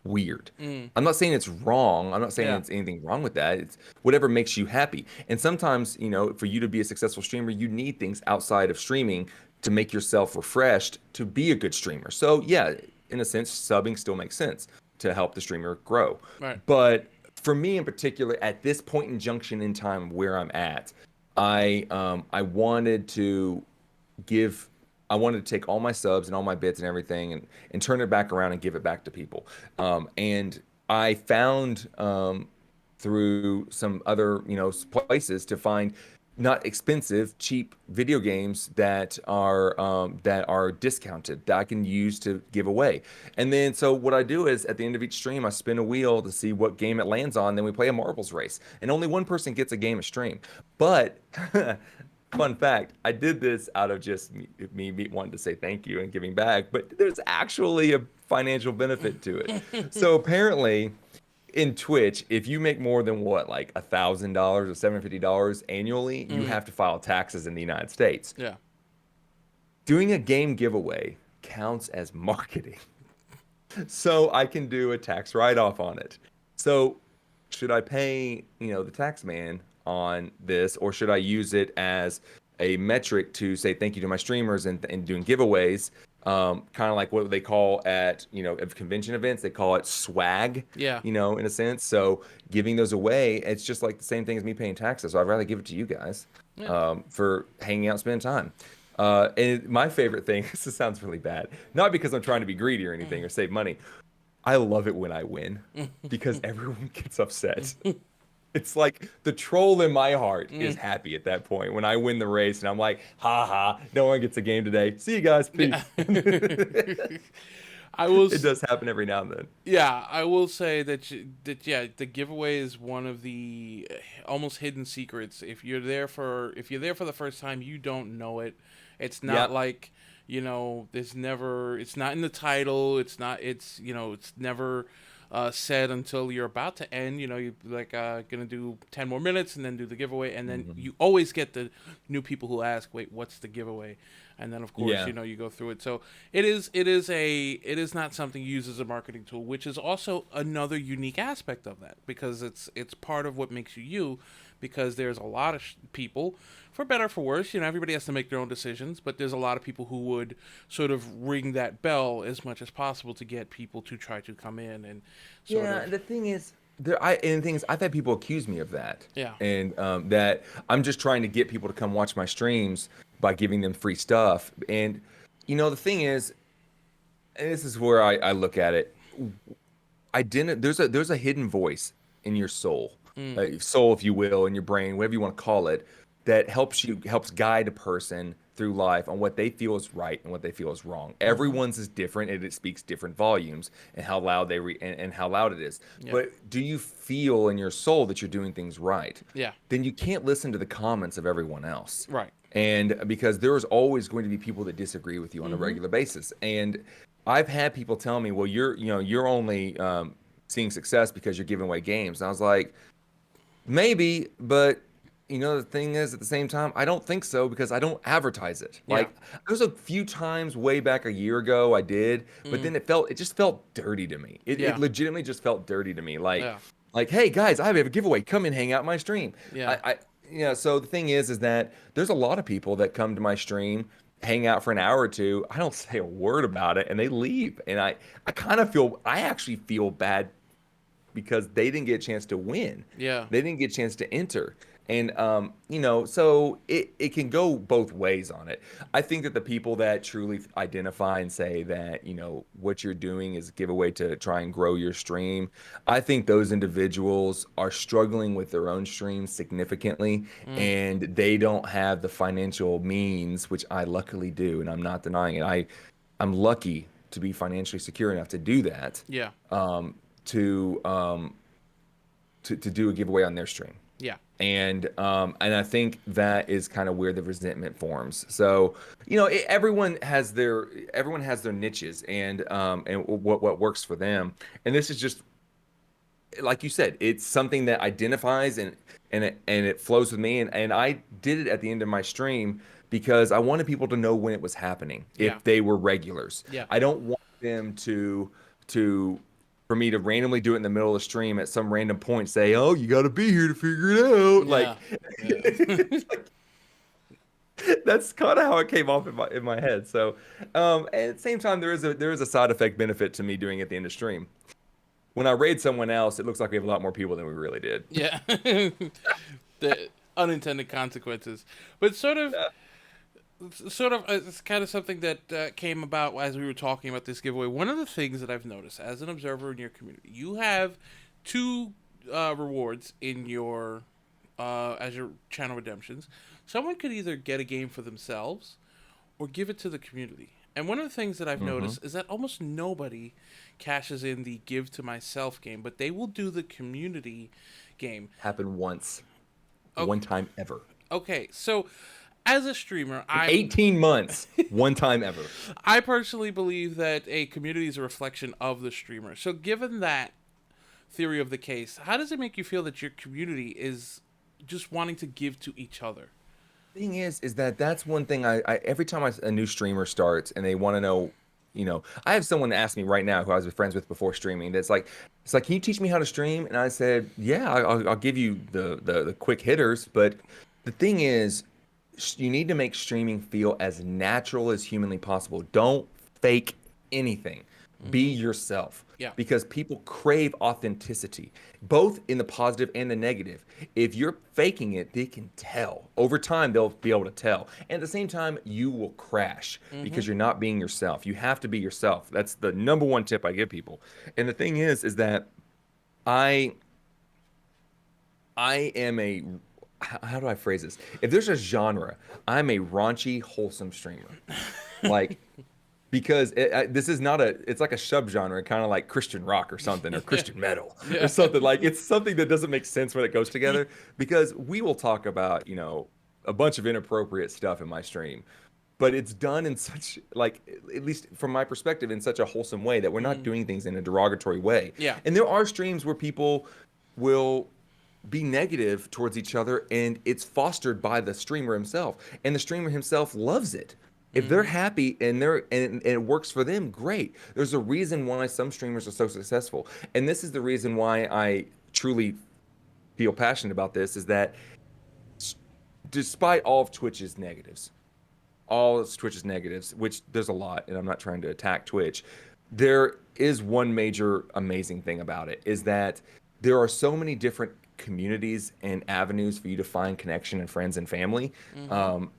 S2: weird.
S1: Mm.
S2: I'm not saying it's wrong. I'm not saying
S1: Yeah.
S2: it's anything wrong with that. It's whatever makes you happy. And sometimes, for you to be a successful streamer, you need things outside of streaming to make yourself refreshed to be a good streamer. So, yeah, in a sense, subbing still makes sense to help the streamer grow.
S1: Right.
S2: But for me in particular, at this point in junction in time where I'm at, I wanted to give I wanted to take all my subs and all my bits and everything and turn it back around and give it back to people. And I found through some other places to find not expensive, cheap video games that are discounted that I can use to give away. And then so what I do is at the end of each stream, I spin a wheel to see what game it lands on. Then we play a marbles race, and only one person gets a game a stream. But fun fact, I did this out of just me wanting to say thank you and giving back, but there's actually a financial benefit to it. So apparently, in Twitch, if you make more than what, like $1,000 or $750 annually, you
S1: Mm.
S2: have to file taxes in the United States.
S1: Yeah.
S2: Doing a game giveaway counts as marketing. So I can do a tax write-off on it. So should I pay, the tax man on this, or should I use it as a metric to say thank you to my streamers and doing giveaways? Kind of like what they call at convention events, they call it swag,
S1: Yeah.
S2: in a sense. So giving those away, it's just like the same thing as me paying taxes. So I'd rather give it to you guys
S1: Yeah.
S2: for hanging out, spending time. And my favorite thing, this sounds really bad, not because I'm trying to be greedy or anything or save money. I love it when I win because everyone gets upset. It's like the troll in my heart is happy at that point when I win the race and I'm like, ha ha, no one gets a game today. See you guys. Peace.
S1: I will.
S2: It does happen every now and then.
S1: Yeah, I will say that the giveaway is one of the almost hidden secrets. If you're there for the first time, you don't know it. It's not
S2: Yep.
S1: like there's never. It's not in the title. It's not. It's never said until you're about to end. You like gonna do 10 more minutes and then do the giveaway, and then you always get the new people who ask, "Wait, what's the giveaway?" And then of course
S2: Yeah.
S1: you go through it. So it is not something used as a marketing tool, which is also another unique aspect of that because it's part of what makes you you. Because there's a lot of people, for better or for worse, everybody has to make their own decisions, but there's a lot of people who would sort of ring that bell as much as possible to get people to try to come in and sort
S2: Yeah,
S1: of.
S2: the thing is, I've had people accuse me of that.
S1: Yeah.
S2: And that I'm just trying to get people to come watch my streams by giving them free stuff. And the thing is, and this is where I look at it. There's a hidden voice in your soul, soul, if you will, in your brain, whatever you want to call it, that helps guide a person through life on what they feel is right and what they feel is wrong. Everyone's is different, and it speaks different volumes and how loud and how loud it is.
S1: Yeah.
S2: But do you feel in your soul that you're doing things right?
S1: Yeah.
S2: Then you can't listen to the comments of everyone else.
S1: Right.
S2: And because there is always going to be people that disagree with you on a regular basis. And I've had people tell me, well, you're only seeing success because you're giving away games. And I was like, maybe, but the thing is, at the same time, I don't think so because I don't advertise it.
S1: Yeah.
S2: Like, there's a few times way back a year ago I did, but then it just felt dirty to me.
S1: Yeah.
S2: It legitimately just felt dirty to me.
S1: Yeah.
S2: Like, hey guys, I have a giveaway. Come and hang out my stream.
S1: Yeah.
S2: So the thing is that there's a lot of people that come to my stream, hang out for an hour or two. I don't say a word about it, and they leave. And I actually feel bad because they didn't get a chance to win.
S1: Yeah.
S2: They didn't get a chance to enter. And so it can go both ways on it. I think that the people that truly identify and say that, what you're doing is a giveaway to try and grow your stream, I think those individuals are struggling with their own streams significantly,
S1: Mm,
S2: and they don't have the financial means, which I luckily do, and I'm not denying it. I'm lucky to be financially secure enough to do that,
S1: yeah.
S2: um, to to do a giveaway on their stream.
S1: Yeah.
S2: And I think that is kind of where the resentment forms. So, everyone has their niches, and what works for them. And this is just like you said, it's something that identifies and it flows with me. And I did it at the end of my stream because I wanted people to know when it was happening
S1: Yeah.
S2: if they were regulars.
S1: Yeah.
S2: I don't want them to for me to randomly do it in the middle of the stream at some random point, say, "Oh, you got to be here to figure it out." Like,
S1: Yeah. Yeah.
S2: that's kind of how it came off in my head. So, and at the same time, there is a side effect benefit to me doing it at the end of stream. When I raid someone else, it looks like we have a lot more people than we really did.
S1: Yeah. The unintended consequences. But it's kind of something that came about as we were talking about this giveaway. One of the things that I've noticed as an observer in your community, you have two rewards in your as your channel redemptions. Someone could either get a game for themselves or give it to the community. And one of the things that I've
S2: Hmm.
S1: noticed is that almost nobody cashes in the give to myself game, but they will do the community game.
S2: Happened once,
S1: Okay,
S2: one time ever.
S1: okay, so as a streamer,
S2: In 18 months, one time ever.
S1: I personally believe that a community is a reflection of the streamer. So given that theory of the case, how does it make you feel that your community is just wanting to give to each other?
S2: Thing is that that's one thing I every time a new streamer starts and they want to know, I have someone ask me right now who I was friends with before streaming. It's like, can you teach me how to stream? And I said, yeah, I'll give you the quick hitters. But the thing is, you need to make streaming feel as natural as humanly possible. Don't fake anything. Be
S1: Mm-hmm.
S2: yourself,
S1: Yeah.
S2: because people crave authenticity, both in the positive and the negative. If you're faking it, they can tell. Over time, they'll be able to tell. And at the same time, you will crash
S1: Mm-hmm.
S2: because you're not being yourself. You have to be yourself. That's the number one tip I give people. And the thing is that I I am a how do I phrase this? If there's a genre, I'm a raunchy, wholesome streamer. Like, because this is not it's like a subgenre, kind of like Christian rock or something, or
S1: Yeah.
S2: Christian metal or
S1: Yeah.
S2: something. Like, it's something that doesn't make sense when it goes together, because we will talk about, a bunch of inappropriate stuff in my stream, but it's done in such, like, at least from my perspective, in such a wholesome way that we're not
S1: Mm.
S2: doing things in a derogatory way.
S1: Yeah.
S2: And there are streams where people will be negative towards each other, and it's fostered by the streamer himself, and the streamer himself loves it. If they're
S1: Mm-hmm.
S2: happy and it works for them, great. There's a reason why some streamers are so successful, and this is the reason why I truly feel passionate about this, is that despite all of Twitch's negatives, which there's a lot, and I'm not trying to attack Twitch, there is one major amazing thing about it, is that there are so many different communities and avenues for you to find connection and friends and family,
S1: Mm-hmm.
S2: um,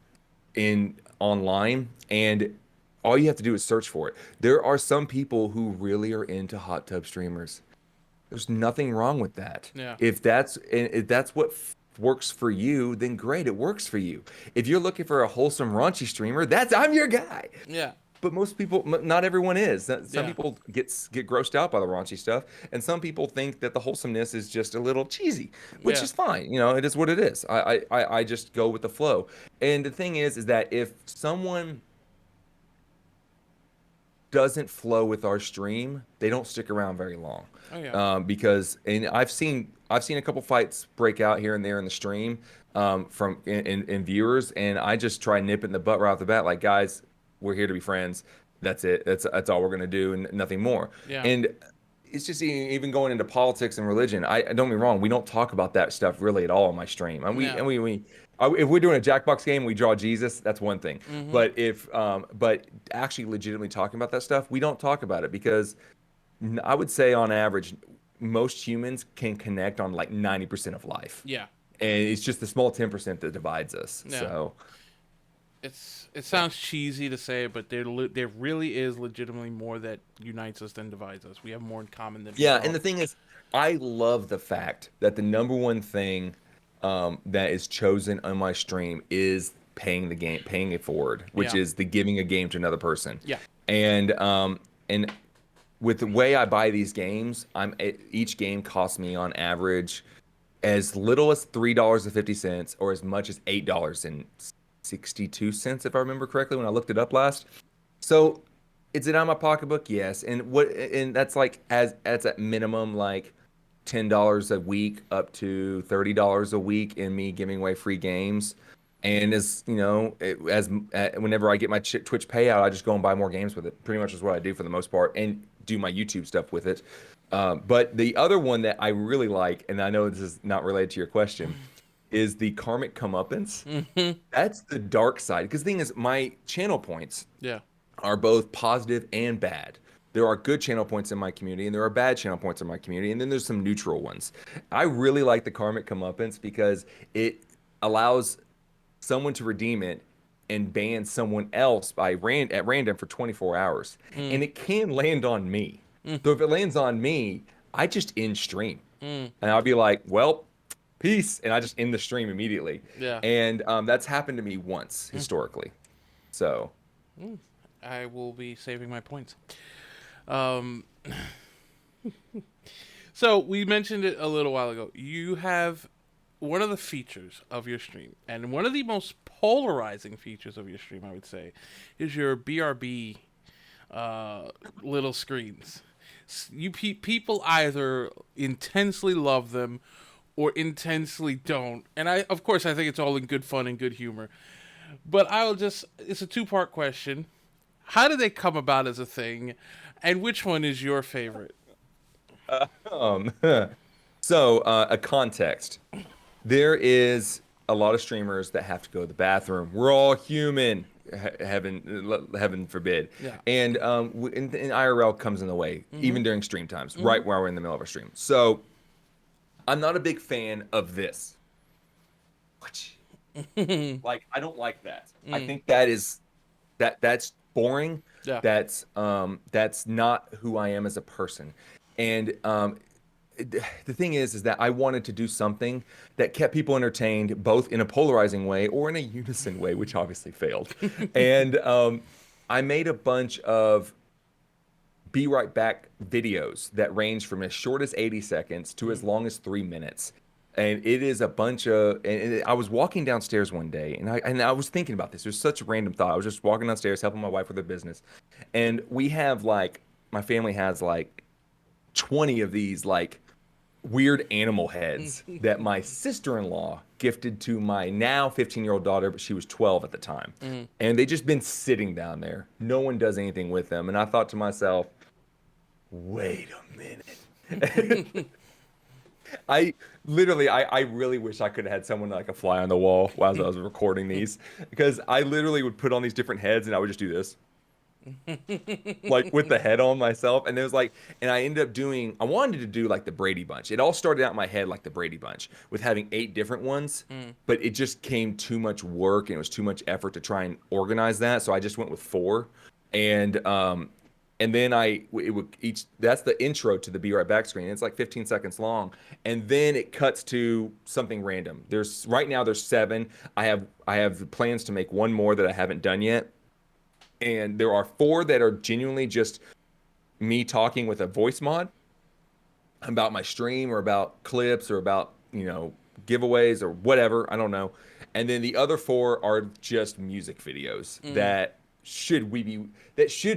S2: in online, and all you have to do is search for it. There are some people who really are into hot tub streamers. There's nothing wrong with that.
S1: Yeah.
S2: If that's what works for you, then great, it works for you. If you're looking for a wholesome raunchy streamer, I'm your guy.
S1: Yeah.
S2: But most people, not everyone is. Some
S1: Yeah.
S2: people get grossed out by the raunchy stuff, and some people think that the wholesomeness is just a little cheesy, which
S1: Yeah.
S2: is fine. It is what it is. I just go with the flow. And the thing is that if someone doesn't flow with our stream, they don't stick around very long.
S1: Oh yeah.
S2: Because, and I've seen a couple fights break out here and there in the stream, from in viewers, and I just try nipping the butt right off the bat, like, guys, we're here to be friends. That's it. That's all we're gonna do, and nothing more.
S1: Yeah.
S2: And it's just even going into politics and religion. I don't get me wrong, we don't talk about that stuff really at all on my stream. And we
S1: Yeah.
S2: and we if we're doing a Jackbox game, we draw Jesus. That's one thing.
S1: Mm-hmm.
S2: But actually, legitimately talking about that stuff, we don't talk about it, because I would say on average, most humans can connect on like 90% of life.
S1: Yeah.
S2: and it's just the small 10% that divides us.
S1: Yeah.
S2: So
S1: It
S2: yeah.
S1: sounds cheesy to say, but there really is legitimately more that unites us than divides us. We have more in common than we
S2: Yeah, and
S1: don't.
S2: the thing is, I love the fact that the number one thing that is chosen on my stream is paying it forward, which
S1: Yeah.
S2: is the giving a game to another person.
S1: Yeah.
S2: And with the way I buy these games, each game costs me on average as little as $3.50 or as much as $8.62, if I remember correctly when I looked it up last. So, is it on my pocketbook? Yes. And that's like as at minimum like $10 a week up to $30 a week in me giving away free games. And as you know, whenever I get my Twitch payout, I just go and buy more games with it. Pretty much is what I do for the most part, and do my YouTube stuff with it. But the other one that I really like, and I know this is not related to your question, is the karmic comeuppance.
S1: Hmm.
S2: That's the dark side. Because the thing is, my channel points
S1: Yeah.
S2: are both positive and bad. There are good channel points in my community, and there are bad channel points in my community, and then there's some neutral ones. I really like the karmic comeuppance because it allows someone to redeem it and ban someone else at random for 24 hours,
S1: Mm.
S2: and it can land on me.
S1: Mm.
S2: So if it lands on me, I just end stream,
S1: Mm.
S2: and I'll be like, "Well, peace," and I just end the stream immediately.
S1: Yeah.
S2: And that's happened to me once
S1: Mm.
S2: historically. So.
S1: Mm. I will be saving my points. Um, so we mentioned it a little while ago. You have one of the features of your stream, and one of the most polarizing features of your stream, I would say, is your BRB little screens. People either intensely love them or intensely don't, and of course, I think it's all in good fun and good humor. But it's a two-part question. How did they come about as a thing, and which one is your favorite?
S2: Um, a context. There is a lot of streamers that have to go to the bathroom. We're all human, heaven forbid.
S1: Yeah.
S2: And and IRL comes in the way,
S1: Mm-hmm.
S2: even during stream times,
S1: Mm-hmm.
S2: right while we're in the middle of our stream. So I'm not a big fan of this. Like, I don't like that. I
S1: Mm.
S2: think that's boring.
S1: Yeah.
S2: That's not who I am as a person. And the thing is that I wanted to do something that kept people entertained, both in a polarizing way or in a unison way, which obviously failed. And I made a bunch of be right back videos that range from as short as 80 seconds to as long as 3 minutes. And it is a bunch of, and I was walking downstairs one day and I was thinking about this. It was such a random thought. I was just walking downstairs helping my wife with her business. And we have like, my family has like 20 of these like weird animal heads that my sister-in-law gifted to my now 15-year-old daughter, but she was 12 at the time.
S1: Mm.
S2: And they just been sitting down there. No one does anything with them. And I thought to myself, wait a minute. I I really wish I could have had someone like a fly on the wall while I was recording these, because I literally would put on these different heads and I would just do this, like with the head on myself. And it was like, and I ended up I wanted to do like the Brady Bunch. It all started out in my head like the Brady Bunch with having 8 different ones,
S1: Mm.
S2: but it just came too much work and it was too much effort to try and organize that. So I just went with 4. And then it would each, that's the intro to the Be Right Back screen. It's like 15 seconds long. And then it cuts to something random. Right now there's 7. I have plans to make one more that I haven't done yet. And there are 4 that are genuinely just me talking with a voice mod about my stream or about clips or about, giveaways or whatever. I don't know. And then the other 4 are just music videos
S1: Mm.
S2: that should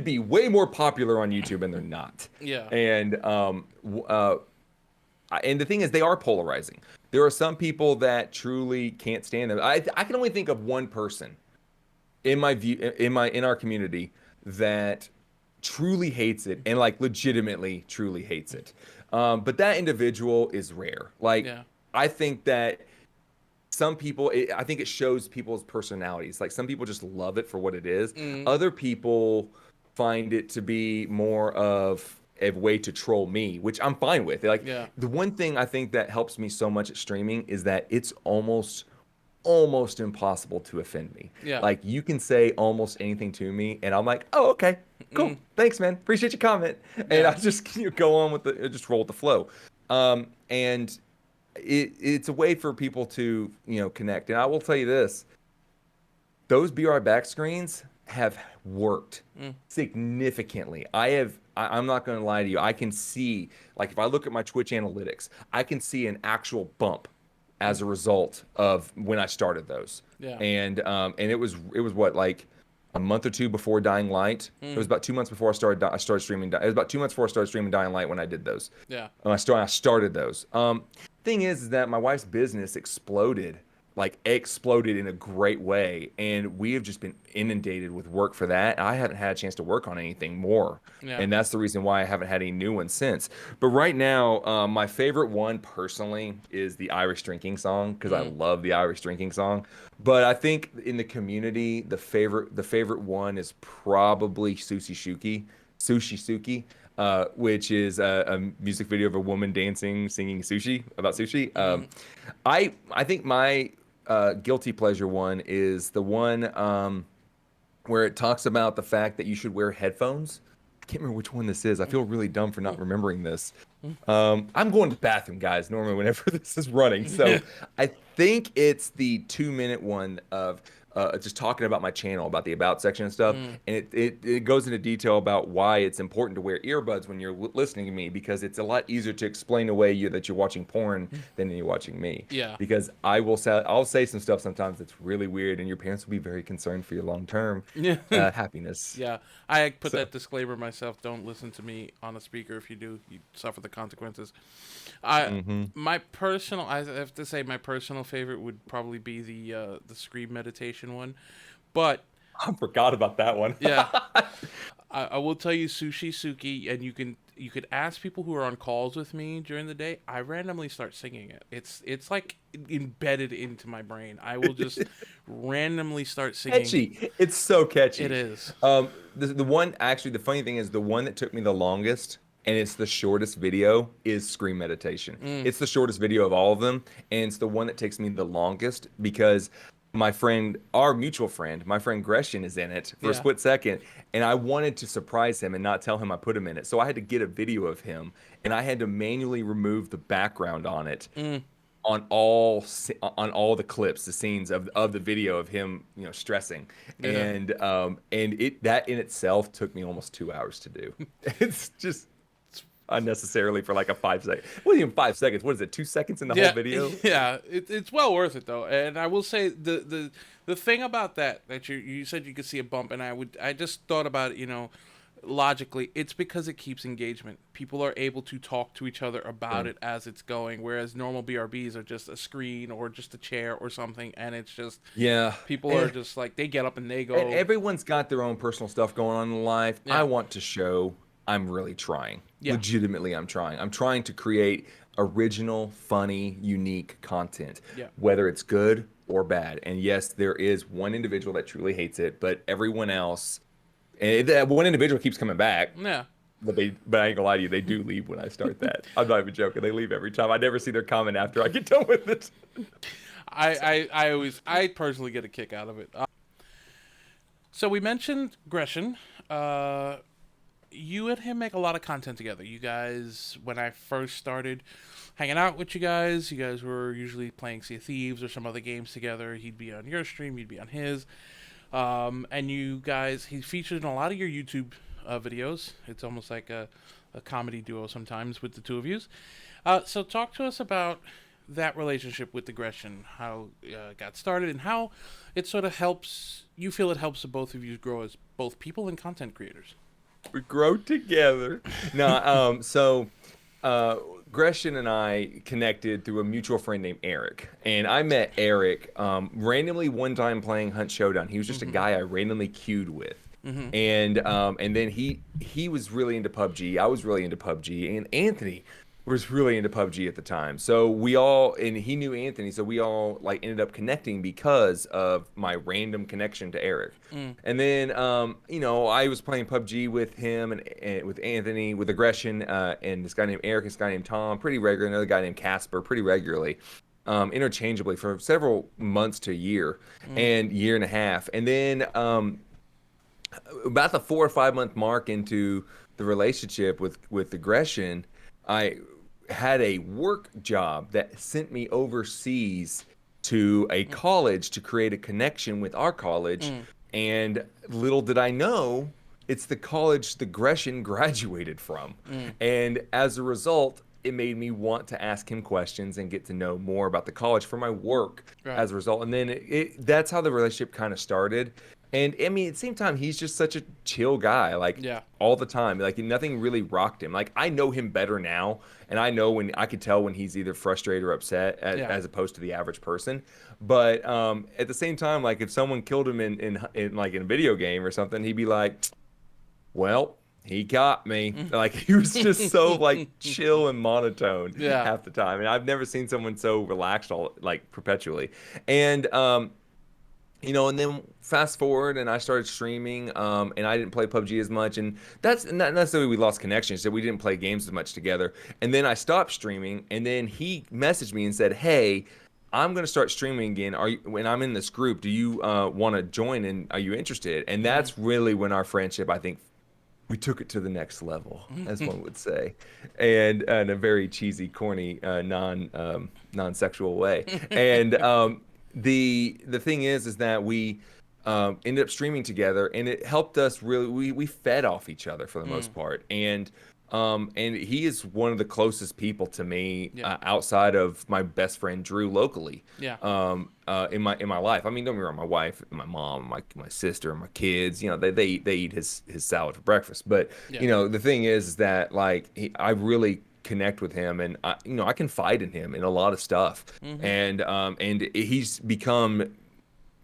S2: be way more popular on YouTube, and they're not.
S1: Yeah.
S2: And the thing is, they are polarizing. There are some people that truly can't stand them. I can only think of one person in my view in our community that truly hates it, and like legitimately truly hates it. But that individual is rare. Like,
S1: Yeah.
S2: I think that some people, I think it shows people's personalities. Like, some people just love it for what it is.
S1: Mm.
S2: Other people find it to be more of a way to troll me, which I'm fine with. Like
S1: Yeah.
S2: the one thing I think that helps me so much at streaming is that it's almost impossible to offend me.
S1: Yeah.
S2: Like you can say almost anything to me, and I'm like, oh, okay, cool,
S1: Mm,
S2: thanks, man, appreciate your comment, and I
S1: yeah.
S2: just go on with the just roll with the flow. And it's a way for people to connect. And I will tell you this: those BR back screens have worked
S1: Mm,
S2: significantly. I'm not going to lie to you. I can see, like, if I look at my Twitch analytics, I can see an actual bump
S1: mm,
S2: as a result of when I started those.
S1: yeah.
S2: And it was what, like a month or two before Dying Light. It was
S1: Mm,
S2: about 2 months before I started streaming. It was about 2 months before I started streaming Dying Light when I did those.
S1: yeah.
S2: I started those. Thing is that my wife's business exploded, like exploded in a great way, and we have just been inundated with work for that. I haven't had a chance to work on anything more,
S1: Yeah.
S2: and that's the reason why I haven't had any new ones since. But right now, my favorite one personally is the Irish drinking song because I
S1: Mm,
S2: love the Irish drinking song. But I think in the community, the favorite one is probably Sushi Suki, which is a music video of a woman dancing, singing sushi about sushi.
S1: mm,
S2: I think my guilty pleasure one is the one where it talks about the fact that you should wear headphones. I can't remember which one this is. I feel really dumb for not
S1: mm,
S2: remembering this.
S1: mm.
S2: I'm going to the bathroom, guys, normally whenever this is running.
S1: Yeah.
S2: So I think it's the 2 minute one of just talking about my channel, about the about section and stuff.
S1: Mm,
S2: And it goes into detail about why it's important to wear earbuds when you're listening to me, because it's a lot easier to explain away that you're watching porn than you're watching me.
S1: yeah.
S2: Because I'll say some stuff sometimes that's really weird, and your parents will be very concerned for your long term
S1: Yeah.
S2: happiness.
S1: Yeah. I put
S2: So.
S1: that disclaimer myself. Don't listen to me on a speaker. If you do, you suffer the consequences. I
S2: Hmm.
S1: my personal I have to say my personal favorite would probably be the Scream meditation one. But
S2: I forgot about that one.
S1: yeah, I will tell you Sushi Suki, and you could ask people who are on calls with me during the day. I randomly start singing it. It's like embedded into my brain. I will just randomly start singing.
S2: Catchy. It's so
S1: It
S2: catchy.
S1: is.
S2: The one, actually, the funny thing is the one that took me the longest, and it's the shortest video, is Scream Meditation.
S1: Mm,
S2: It's the shortest video of all of them, and it's the one that takes me the longest because our mutual friend, my friend Gresham, is in it for a
S1: yeah.
S2: split second, and I wanted to surprise him and not tell him I put him in it. So I had to get a video of him, and I had to manually remove the background on it
S1: Mm,
S2: on all the clips, the scenes of the video of him, stressing,
S1: yeah.
S2: and that in itself took me almost 2 hours to do. It's just unnecessarily for like a 5 second. It wasn't even 5 seconds. What is it? 2 seconds in the whole
S1: Yeah,
S2: video?
S1: yeah, it's well worth it though. And I will say the thing about that you said you could see a bump, and I just thought about it, logically, it's because it keeps engagement. People are able to talk to each other about
S2: Mm.
S1: it as it's going, whereas normal BRBs are just a screen or just a chair or something, and it's just
S2: Yeah,
S1: people are
S2: and,
S1: just like they get up and they
S2: and
S1: go,
S2: everyone's got their own personal stuff going on in life. I
S1: yeah,
S2: want to show I'm really trying.
S1: yeah,
S2: Legitimately, I'm trying. I'm trying to create original, funny, unique content,
S1: yeah,
S2: whether it's good or bad. And yes, there is one individual that truly hates it, but everyone else, and that one individual keeps coming back.
S1: yeah.
S2: But I ain't gonna lie to you, they do leave when I start that. I'm not even joking. They leave every time. I never see their comment after I get done with it. So,
S1: I personally get a kick out of it. So we mentioned Gresham. You and him make a lot of content together. You guys, when I first started hanging out with you guys were usually playing Sea of Thieves or some other games together. He'd be on your stream, you'd be on his. And you guys, he featured in a lot of your YouTube videos. It's almost like a comedy duo sometimes with the two of you. So talk to us about that relationship with the Gresham, how it got started, and how it sort of helps, you feel it helps the both of you grow as both people and content creators.
S2: we grow together. No, Gresham and I connected through a mutual friend named Eric, and I met Eric randomly one time playing Hunt Showdown. He was just a
S1: Mm-hmm.
S2: guy I randomly queued with,
S1: Mm-hmm.
S2: and then he was really into PUBG. I was really into PUBG, and Anthony was really into PUBG at the time. So we all, and he knew Anthony, so we all like ended up connecting because of my random connection to Eric.
S1: Mm,
S2: And then, I was playing PUBG with him and with Anthony, with Aggression, and this guy named Eric, this guy named Tom, pretty regular, another guy named Casper, pretty regularly, interchangeably for several months to a year
S1: mm,
S2: and year and a half. And then, about the 4 or 5 month mark into the relationship with Aggression, I had a work job that sent me overseas to a
S1: mm,
S2: college to create a connection with our college.
S1: mm,
S2: And little did I know, it's the college the Gresham graduated from.
S1: mm.
S2: And as a result, it made me want to ask him questions and get to know more about the college for my work
S1: Right.
S2: as a result. And then that's how the relationship kind of started. And I mean, at the same time, he's just such a chill guy, like
S1: Yeah.
S2: all the time. Like nothing really rocked him. Like I know him better now, and I know when I could tell when he's either frustrated or upset,
S1: Yeah.
S2: as opposed to the average person. But at the same time, like if someone killed him in like in a video game or something, he'd be like, "Well, he got me." Like he was just so like chill and monotone
S1: Yeah.
S2: half the time, and I've never seen someone so relaxed all like perpetually. And and then fast forward, and I started streaming, and I didn't play PUBG as much, and that's not necessarily we lost connections, so we didn't play games as much together. And then I stopped streaming, and then he messaged me and said, "Hey, I'm gonna start streaming again. When I'm in this group, do you want to join? And are you interested?" And
S1: Mm.
S2: that's really when our friendship, I think, we took it to the next level, as one would say, and in a very cheesy, corny, non-sexual way. And the thing is that we ended up streaming together, and it helped us really. We fed off each other for the most
S1: Mm.
S2: part, and he is one of the closest people to me
S1: Yeah.
S2: outside of my best friend Drew locally.
S1: Yeah.
S2: In my life. I mean, don't get me wrong, my wife, my mom, my sister, my kids, they eat his salad for breakfast. But
S1: Yeah.
S2: the thing is that like I really connect with him, and I confide in him in a lot of stuff,
S1: Mm-hmm.
S2: and he's become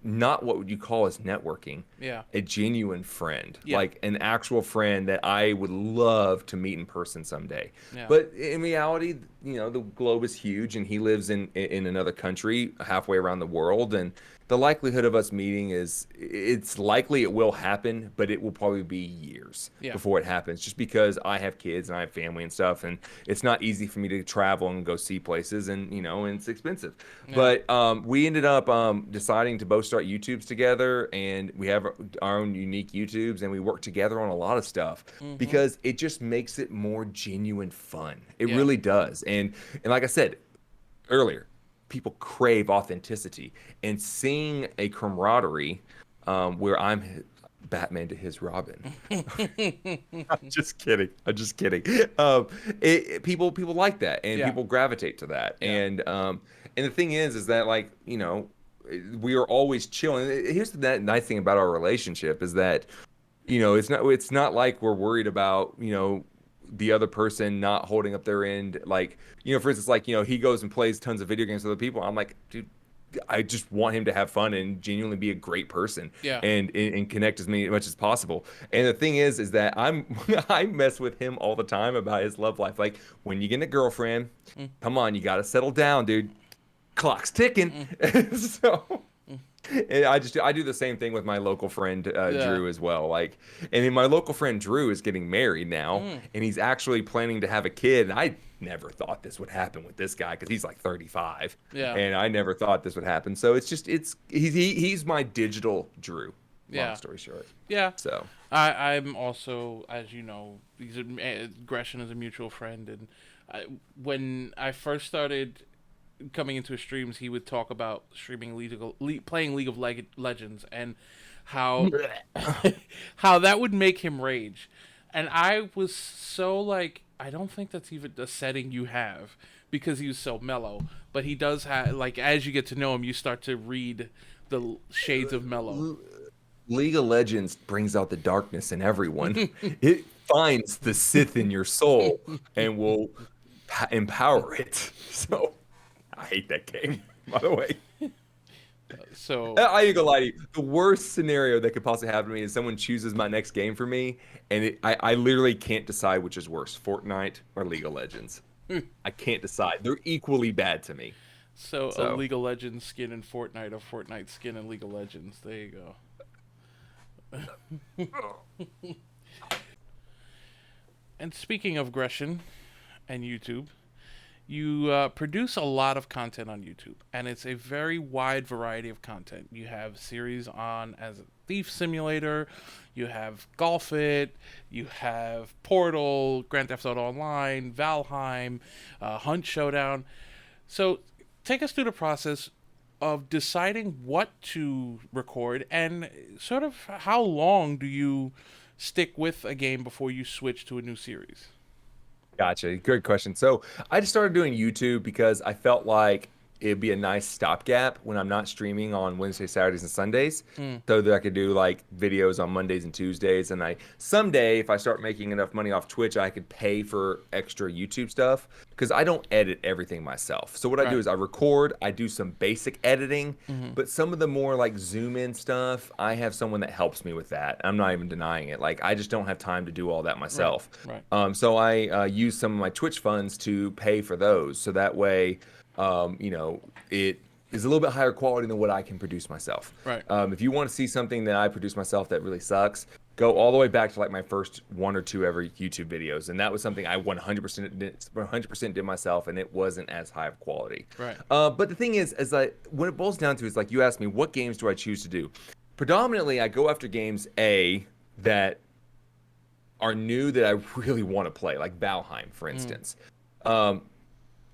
S2: not what would you call as networking,
S1: Yeah.
S2: a genuine friend,
S1: Yeah.
S2: like an actual friend that I would love to meet in person someday.
S1: Yeah.
S2: But in reality, the globe is huge, and he lives in another country halfway around the world, and the likelihood of us meeting it's likely it will happen, but it will probably be years
S1: Yeah.
S2: before it happens, just because I have kids and I have family and stuff, and it's not easy for me to travel and go see places, and it's expensive.
S1: Yeah.
S2: But we ended up deciding to both start YouTubes together, and we have our own unique YouTubes, and we work together on a lot of stuff
S1: Mm-hmm.
S2: because it just makes it more genuine fun. It
S1: Yeah.
S2: really does. And like I said earlier, people crave authenticity, and seeing a camaraderie where Batman to his Robin. I'm just kidding. I'm just kidding. People like that, and
S1: Yeah.
S2: people gravitate to that.
S1: Yeah.
S2: And the thing is that like we are always chilling. Here's the nice thing about our relationship is that it's not like we're worried about the other person not holding up their end. Like for instance, like he goes and plays tons of video games with other people. I'm like, dude, I just want him to have fun and genuinely be a great person
S1: Yeah.
S2: and connect as much as possible. And the thing is that I mess with him all the time about his love life. Like when you get a girlfriend,
S1: Mm.
S2: come on, you got to settle down, dude. Clock's ticking.
S1: Mm.
S2: So and I do the same thing with my local friend
S1: Yeah.
S2: Drew as well. Like, and then my local friend Drew is getting married now,
S1: Mm.
S2: and he's actually planning to have a kid. And I never thought this would happen with this guy because he's like 35,
S1: Yeah.
S2: and I never thought this would happen. So he's my digital Drew.
S1: Yeah.
S2: Long story short.
S1: Yeah.
S2: So
S1: I'm also, as you know, Gresham is a mutual friend, and when I first started coming into his streams, he would talk about streaming playing League of Legends, and how how that would make him rage. And I was so like, I don't think that's even the setting you have, because he was so mellow. But he does have, like, as you get to know him, you start to read the shades of mellow.
S2: League of Legends brings out the darkness in everyone. It finds the Sith in your soul and will empower it. So I hate that game, by the way.
S1: So
S2: I ain't gonna lie to you. The worst scenario that could possibly happen to me is someone chooses my next game for me, and I literally can't decide which is worse, Fortnite or League of Legends. I can't decide. They're equally bad to me.
S1: So a
S2: So
S1: League of Legends skin in Fortnite, a Fortnite skin in League of Legends. There you go. And speaking of Gresham and YouTube, you produce a lot of content on YouTube, and it's a very wide variety of content. You have series on as a Thief Simulator, you have Golf It, you have Portal, Grand Theft Auto Online, Valheim, Hunt Showdown. So take us through the process of deciding what to record and sort of how long do you stick with a game before you switch to a new series?
S2: gotcha. Good question. So I just started doing YouTube because I felt like it'd be a nice stopgap when I'm not streaming on Wednesdays, Saturdays, and Sundays,
S1: Mm,
S2: so that I could do like videos on Mondays and Tuesdays. And I someday, if I start making enough money off Twitch, I could pay for extra YouTube stuff because I don't edit everything myself. So what I do
S1: right.
S2: is I record, I do some basic editing,
S1: Mm-hmm.
S2: but some of the more like zoom in stuff, I have someone that helps me with that. I'm not even denying it. Like I just don't have time to do all that
S1: Right.
S2: myself.
S1: Right.
S2: So I use some of my Twitch funds to pay for those. So that way, it is a little bit higher quality than what I can produce myself.
S1: Right.
S2: If you want to see something that I produce myself that really sucks, go all the way back to like my first one or two ever YouTube videos, and that was something I 100% did myself, and it wasn't as high of quality.
S1: Right.
S2: But the thing is, when it boils down to, is like you asked me, what games do I choose to do? Predominantly, I go after games that are new that I really want to play, like Valheim, for
S1: Mm,
S2: instance. Um,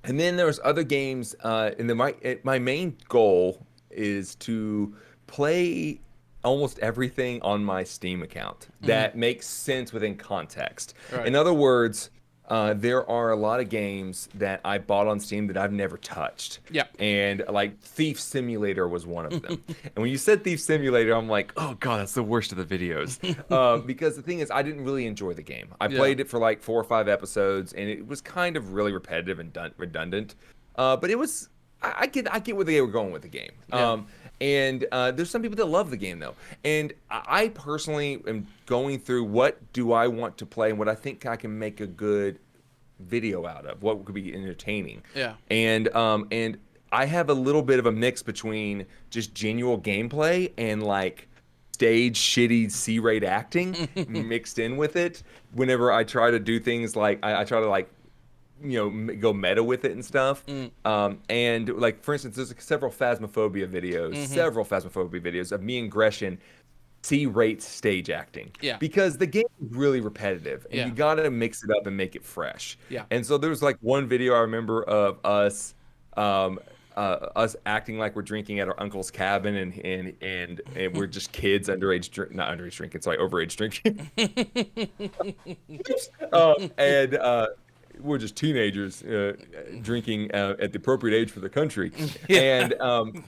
S2: and then there's other games, and then my main goal is to play almost everything on my Steam account
S1: mm,
S2: that makes sense within context.
S1: right.
S2: In other words, there are a lot of games that I bought on Steam that I've never touched.
S1: Yeah.
S2: And like Thief Simulator was one of them. And when you said Thief Simulator, I'm like, oh God, that's the worst of the videos. Because the thing is, I didn't really enjoy the game. I
S1: Yeah.
S2: played it for like 4 or 5 episodes, and it was kind of really repetitive and redundant. But it was, I get where they were going with the game.
S1: Yeah.
S2: And there's some people that love the game though. And I personally am going through what do I want to play and what I think I can make a good video out of, what could be entertaining.
S1: Yeah.
S2: And I have a little bit of a mix between just genuine gameplay and like stage shitty C-rate acting mixed in with it. Whenever I try to do things like I try to like go meta with it and stuff.
S1: Mm,
S2: And like for instance, there's
S1: mm-hmm.
S2: several phasmophobia videos of me and Gresham C-rate stage acting
S1: Yeah.
S2: because the game is really repetitive and
S1: Yeah.
S2: you gotta mix it up and make it fresh.
S1: Yeah.
S2: And so there was like one video I remember of us acting like we're drinking at our uncle's cabin and we're just kids not underage drinking, sorry, overage drinking. And we're just teenagers drinking at the appropriate age for the country.
S1: Yeah.
S2: And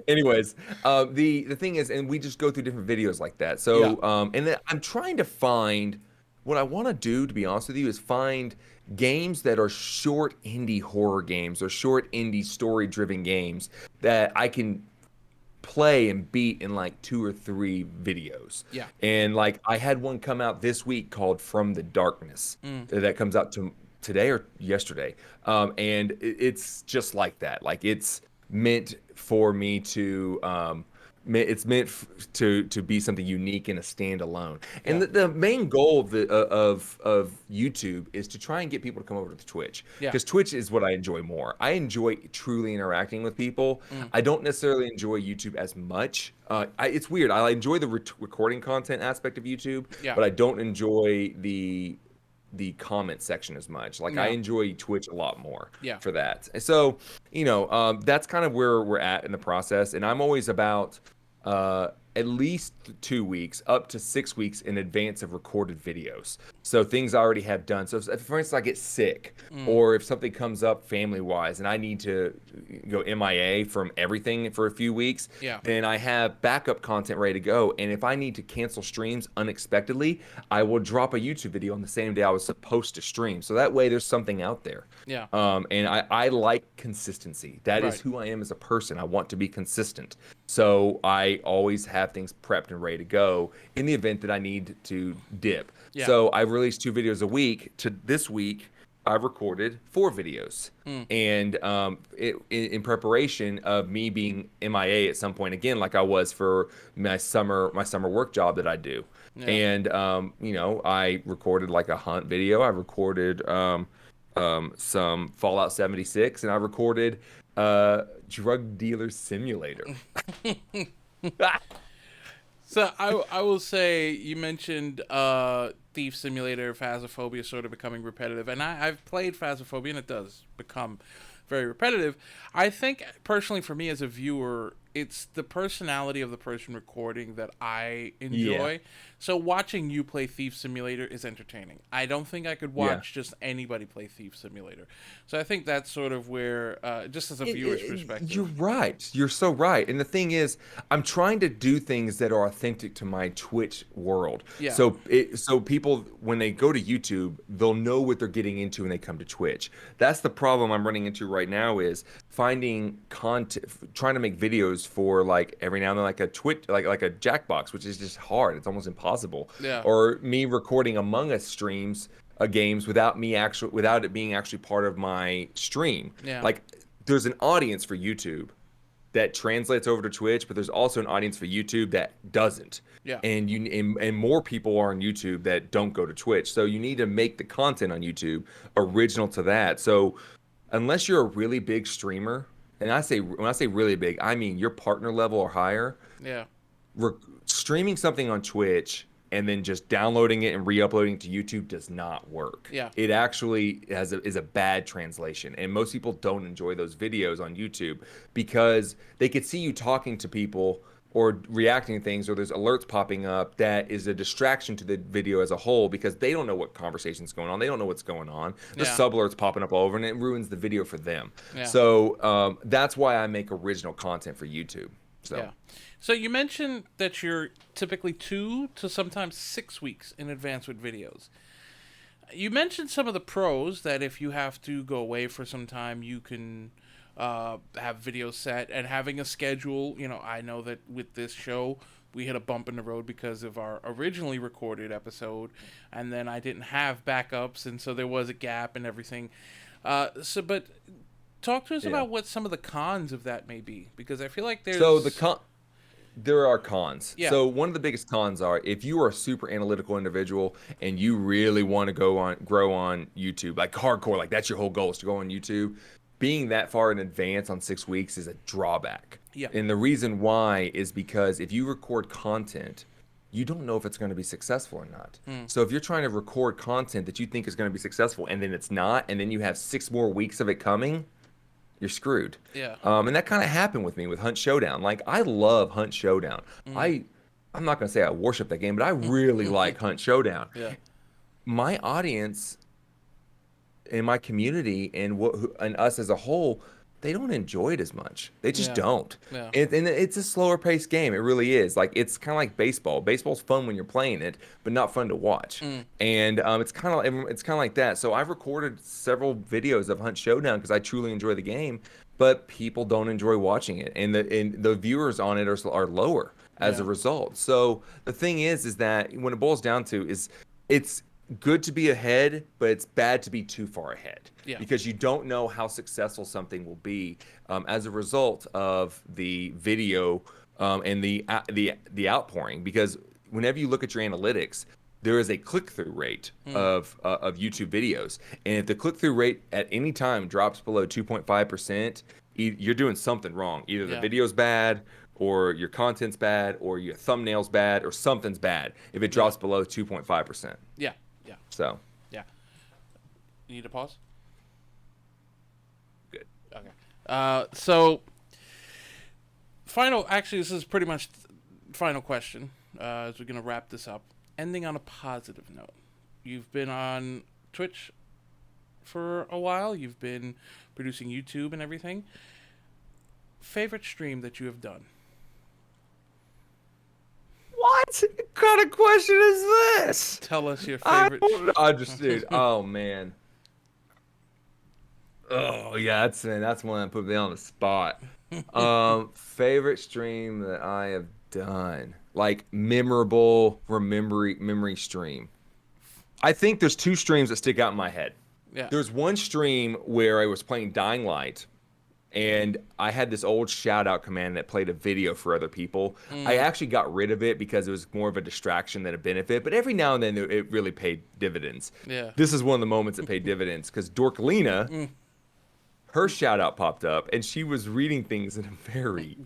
S2: anyways, the thing is, and we just go through different videos like that.
S1: Yeah.
S2: So and then I'm trying to find what I want to do, to be honest with you, is find games that are short indie horror games or short indie story-driven games that I can play and beat in like 2 or 3 videos.
S1: Yeah.
S2: And like I had one come out this week called From the Darkness
S1: Mm,
S2: that comes out today or yesterday. And it's just like that. Like it's meant for me to it's meant to be something unique and a standalone. And
S1: yeah.
S2: the main goal of the of YouTube is to try and get people to come over to Twitch
S1: Yeah.
S2: because Twitch is what I enjoy more. I enjoy truly interacting with people.
S1: Mm,
S2: I don't necessarily enjoy YouTube as much. It's weird. I enjoy the recording content aspect of YouTube,
S1: yeah.
S2: but I don't enjoy the comment section as much. Like I
S1: No.
S2: enjoy Twitch a lot more
S1: Yeah.
S2: for that. So, that's kind of where we're at in the process. And I'm always about at least 2 weeks, up to 6 weeks in advance of recorded videos. So things I already have done. So if, for instance, I get sick
S1: Mm,
S2: or if something comes up family wise and I need to go MIA from everything for a few weeks,
S1: yeah.
S2: then I have backup content ready to go. And if I need to cancel streams unexpectedly, I will drop a YouTube video on the same day I was supposed to stream. So that way there's something out there.
S1: Yeah.
S2: And I like consistency. That is
S1: Right.
S2: who I am as a person. I want to be consistent. So I always have have things prepped and ready to go in the event that I need to dip.
S1: Yeah.
S2: So I released 2 videos a week. To this week, I recorded 4 videos,
S1: Mm.
S2: and in preparation of me being MIA at some point again, like I was for my summer work job that I do.
S1: Yeah.
S2: And I recorded like a hunt video. I recorded some Fallout 76, and I recorded Drug Dealer Simulator.
S1: So I will say you mentioned Thief Simulator, Phasmophobia sort of becoming repetitive, and I've played Phasmophobia and it does become very repetitive. I think personally for me as a viewer, it's the personality of the person recording that I
S2: Yeah,
S1: enjoy. So watching you play Thief Simulator is entertaining. I don't think I could
S2: yeah.
S1: watch just anybody play Thief Simulator. So I think that's sort of where, just as a viewer's
S2: You're
S1: perspective.
S2: right. You're so right. And the thing is, I'm trying to do things that are authentic to my Twitch world.
S1: Yeah.
S2: So people, when they go to YouTube, they'll know what they're getting into when they come to Twitch. That's the problem I'm running into right now is finding content, trying to make videos for like every now and then like a Twitch, like a Jackbox, which is just hard. It's almost impossible.
S1: Yeah.
S2: Or me recording Among Us streams games without it being actually part of my stream.
S1: Yeah.
S2: Like there's an audience for YouTube that translates over to Twitch, but there's also an audience for YouTube that doesn't.
S1: Yeah.
S2: And more people are on YouTube that don't go to Twitch. So you need to make the content on YouTube original to that. So unless you're a really big streamer, and when I say really big, I mean your partner level or higher,
S1: Yeah.
S2: re- streaming something on Twitch and then just downloading it and re-uploading to YouTube does not work.
S1: Yeah.
S2: It actually is a bad translation, and most people don't enjoy those videos on YouTube because they could see you talking to people or reacting to things, or there's alerts popping up that is a distraction to the video as a whole because they don't know what conversation's going on. They don't know what's going on. There's
S1: Yeah.
S2: sub alerts popping up all over, and it ruins the video for them.
S1: Yeah.
S2: So that's why I make original content for YouTube. So.
S1: Yeah. So you mentioned that you're typically 2 to sometimes 6 weeks in advance with videos. You mentioned some of the pros that if you have to go away for some time, you can have videos set and having a schedule. You know, I know that with this show, we hit a bump in the road because of our originally recorded episode, and then I didn't have backups, and so there was a gap and everything. But talk to us
S2: Yeah.
S1: about what some of the cons of that may be, because I feel like
S2: So
S1: there's
S2: there are cons.
S1: yeah.
S2: So one of the biggest cons are if you are a super analytical individual and you really want to grow on YouTube, like hardcore, like that's your whole goal is to go on YouTube. Being that far in advance on 6 weeks is a drawback.
S1: Yeah.
S2: And the reason why is because if you record content, you don't know if it's going to be successful or not. So if you're trying to record content that you think is going to be successful and then it's not, and then you have 6 more weeks of it coming, you're screwed.
S1: Yeah.
S2: And that kind of happened with me with Hunt Showdown. Like I love Hunt Showdown. I'm not gonna say I worship that game, but I really like Hunt Showdown.
S1: Yeah.
S2: My audience and my community and us as a whole, they don't enjoy it as much. They just
S1: Yeah.
S2: don't.
S1: Yeah.
S2: And it's a slower paced game. It really is. Like it's kind of like baseball. Baseball's fun when you're playing it, but not fun to watch. And it's kind of like that. So I've recorded several videos of Hunt Showdown because I truly enjoy the game, but people don't enjoy watching it, and the viewers on it are lower as
S1: Yeah.
S2: a result. So the thing is that when it boils down to is it's good to be ahead, but it's bad to be too far ahead
S1: Yeah.
S2: because you don't know how successful something will be as a result of the video and the outpouring. Because whenever you look at your analytics, there is a click-through rate of YouTube videos, and if the click-through rate at any time drops below 2.5%, you're doing something wrong. Either the
S1: Yeah.
S2: video's bad, or your content's bad, or your thumbnail's bad, or something's bad if it drops below 2.5%.
S1: Yeah. Yeah.
S2: So
S1: Yeah. You need a pause?
S2: good.
S1: Okay. So actually this is pretty much final question as we're going to wrap this up. Ending on a positive note. You've been on Twitch for a while. You've been producing YouTube and everything. Favorite stream that you have done?
S2: What kind of question is this?
S1: Tell us your
S2: I
S1: favorite.
S2: don't understand. Oh man. Oh yeah, that's one that put me on the spot. Favorite stream that I have done. Like memorable memory stream. I think there's two streams that stick out in my head.
S1: Yeah.
S2: There's one stream where I was playing Dying Light, and I had this old shout out command that played a video for other people. I actually got rid of it because it was more of a distraction than a benefit, but every now and then it really paid dividends.
S1: Yeah.
S2: This is one of the moments that paid dividends because Dorklina, her shout out popped up, and she was reading things in a very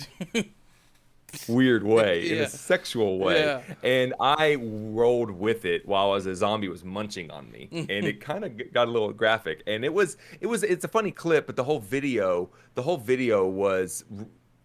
S2: weird way, in
S1: Yeah.
S2: a sexual way.
S1: Yeah.
S2: And I rolled with it while as a zombie was munching on me. And it kind of got a little graphic. And it's a funny clip, but the whole video was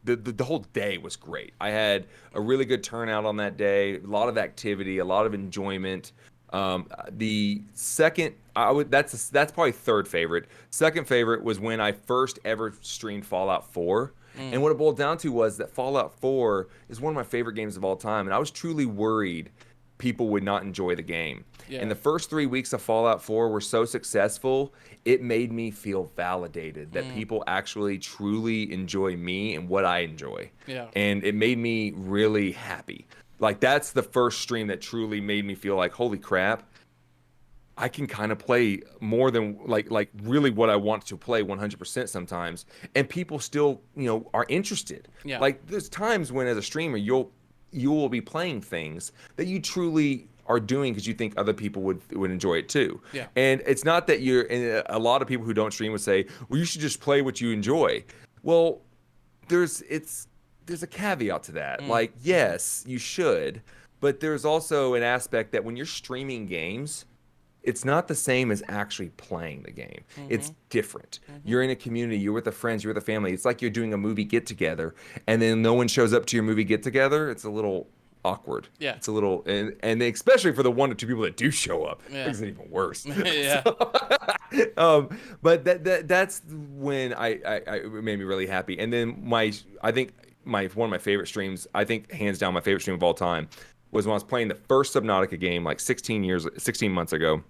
S2: the whole day was great. I had a really good turnout on that day, a lot of activity, a lot of enjoyment. The second, that's probably third favorite. Second favorite was when I first ever streamed Fallout 4. And what it boiled down to was that Fallout 4 is one of my favorite games of all time, and I was truly worried people would not enjoy the game.
S1: Yeah.
S2: And the first 3 weeks of Fallout 4 were so successful, it made me feel validated that people actually truly enjoy me and what I enjoy.
S1: Yeah.
S2: And it made me really happy. Like, that's the first stream that truly made me feel like, holy crap, I can kind of play more than like really what I want to play 100% sometimes, and people still, are interested.
S1: Yeah.
S2: Like, there's times when as a streamer you will be playing things that you truly are doing because you think other people would enjoy it too.
S1: Yeah.
S2: And it's not that and a lot of people who don't stream would say, well, you should just play what you enjoy. Well, there's a caveat to that. Like, yes, you should, but there's also an aspect that when you're streaming games, it's not the same as actually playing the game. It's different. You're in a community, you're with the friends, you're with the family. It's like you're doing a movie get together, and then no one shows up to your movie get together. It's a little awkward.
S1: Yeah.
S2: It's a little, and especially for the 1 or 2 people that do show up,
S1: Yeah.
S2: it makes it even worse.
S1: Yeah.
S2: But that's when it made me really happy. And then I think one of my favorite streams, I think hands down my favorite stream of all time, was when I was playing the first Subnautica game like 17 months ago,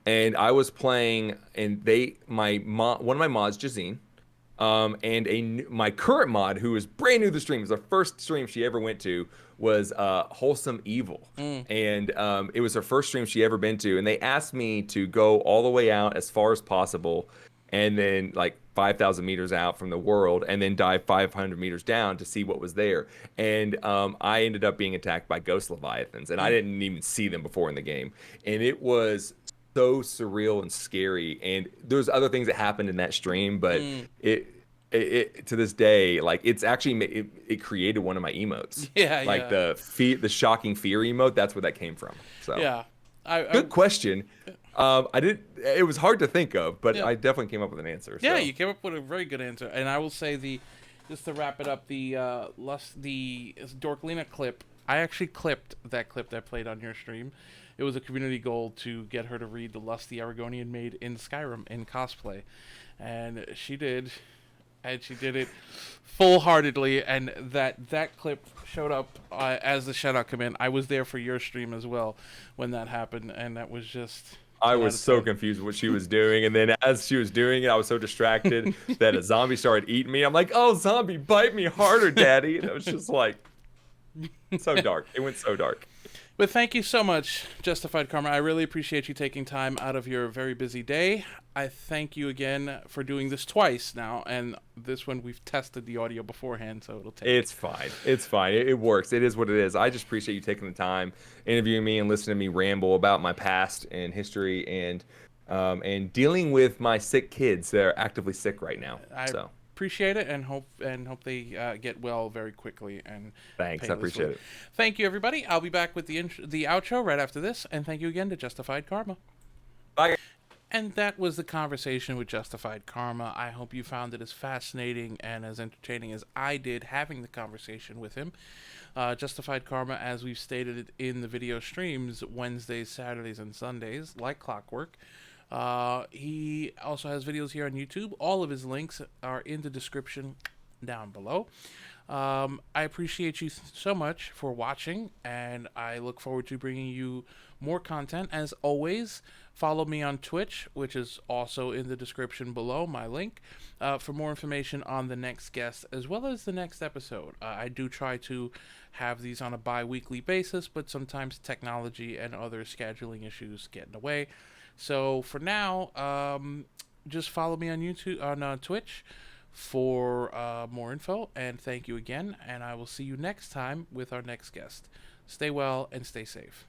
S2: and I was playing, and one of my mods, Jazine, and my current mod, who is brand new to the stream, was the first stream she ever went to, was Wholesome Evil, and it was her first stream she ever been to, and they asked me to go all the way out as far as possible, and then like 5,000 meters out from the world, and then dive 500 meters down to see what was there. And I ended up being attacked by ghost leviathans, and I didn't even see them before in the game. And it was so surreal and scary. And there's other things that happened in that stream, but it to this day, like, it's actually it created one of my emotes.
S1: Yeah,
S2: like the shocking fear emote. That's where that came from. So
S1: Yeah.
S2: good question. It was hard to think of, but
S1: Yeah.
S2: I definitely came up with an answer.
S1: Yeah,
S2: so.
S1: you came up with a very good answer. And I will say just to wrap it up, the Dorklina clip, I actually clipped that clip that played on your stream. It was a community goal to get her to read the Lust the Aragonian made in Skyrim in cosplay. And she did. And she did it full-heartedly, and that clip showed up as the shout-out command. I was there for your stream as well when that happened, and that was just...
S2: I was so confused what she was doing, and then as she was doing it, I was so distracted that a zombie started eating me. I'm like, oh, zombie, bite me harder, daddy. And it was just like, so dark. It went so dark.
S1: But thank you so much, Justified Karma. I really appreciate you taking time out of your very busy day. I thank you again for doing this twice now, and this one we've tested the audio beforehand, so it'll take...
S2: It's fine. It's fine. It works. It is what it is. I just appreciate you taking the time, interviewing me, and listening to me ramble about my past and history, and dealing with my sick kids that are actively sick right now. So
S1: appreciate it, and hope they get well very quickly. And
S2: thanks, I appreciate it.
S1: Thank you, everybody. I'll be back with the outro right after this, and thank you again to Justified Karma.
S2: Bye.
S1: And that was the conversation with Justified Karma. I hope you found it as fascinating and as entertaining as I did having the conversation with him. Justified Karma, as we've stated in the video streams, Wednesdays, Saturdays, and Sundays, like clockwork. He also has videos here on YouTube. All of his links are in the description down below. I appreciate you so much for watching, and I look forward to bringing you more content. As always, Follow me on Twitch, which is also in the description below, my link, for more information on the next guest as well as the next episode. I do try to have these on a bi-weekly basis, but sometimes technology and other scheduling issues get in the way. So for now, just follow me on YouTube, on Twitch, for more info. And thank you again. And I will see you next time with our next guest. Stay well and stay safe.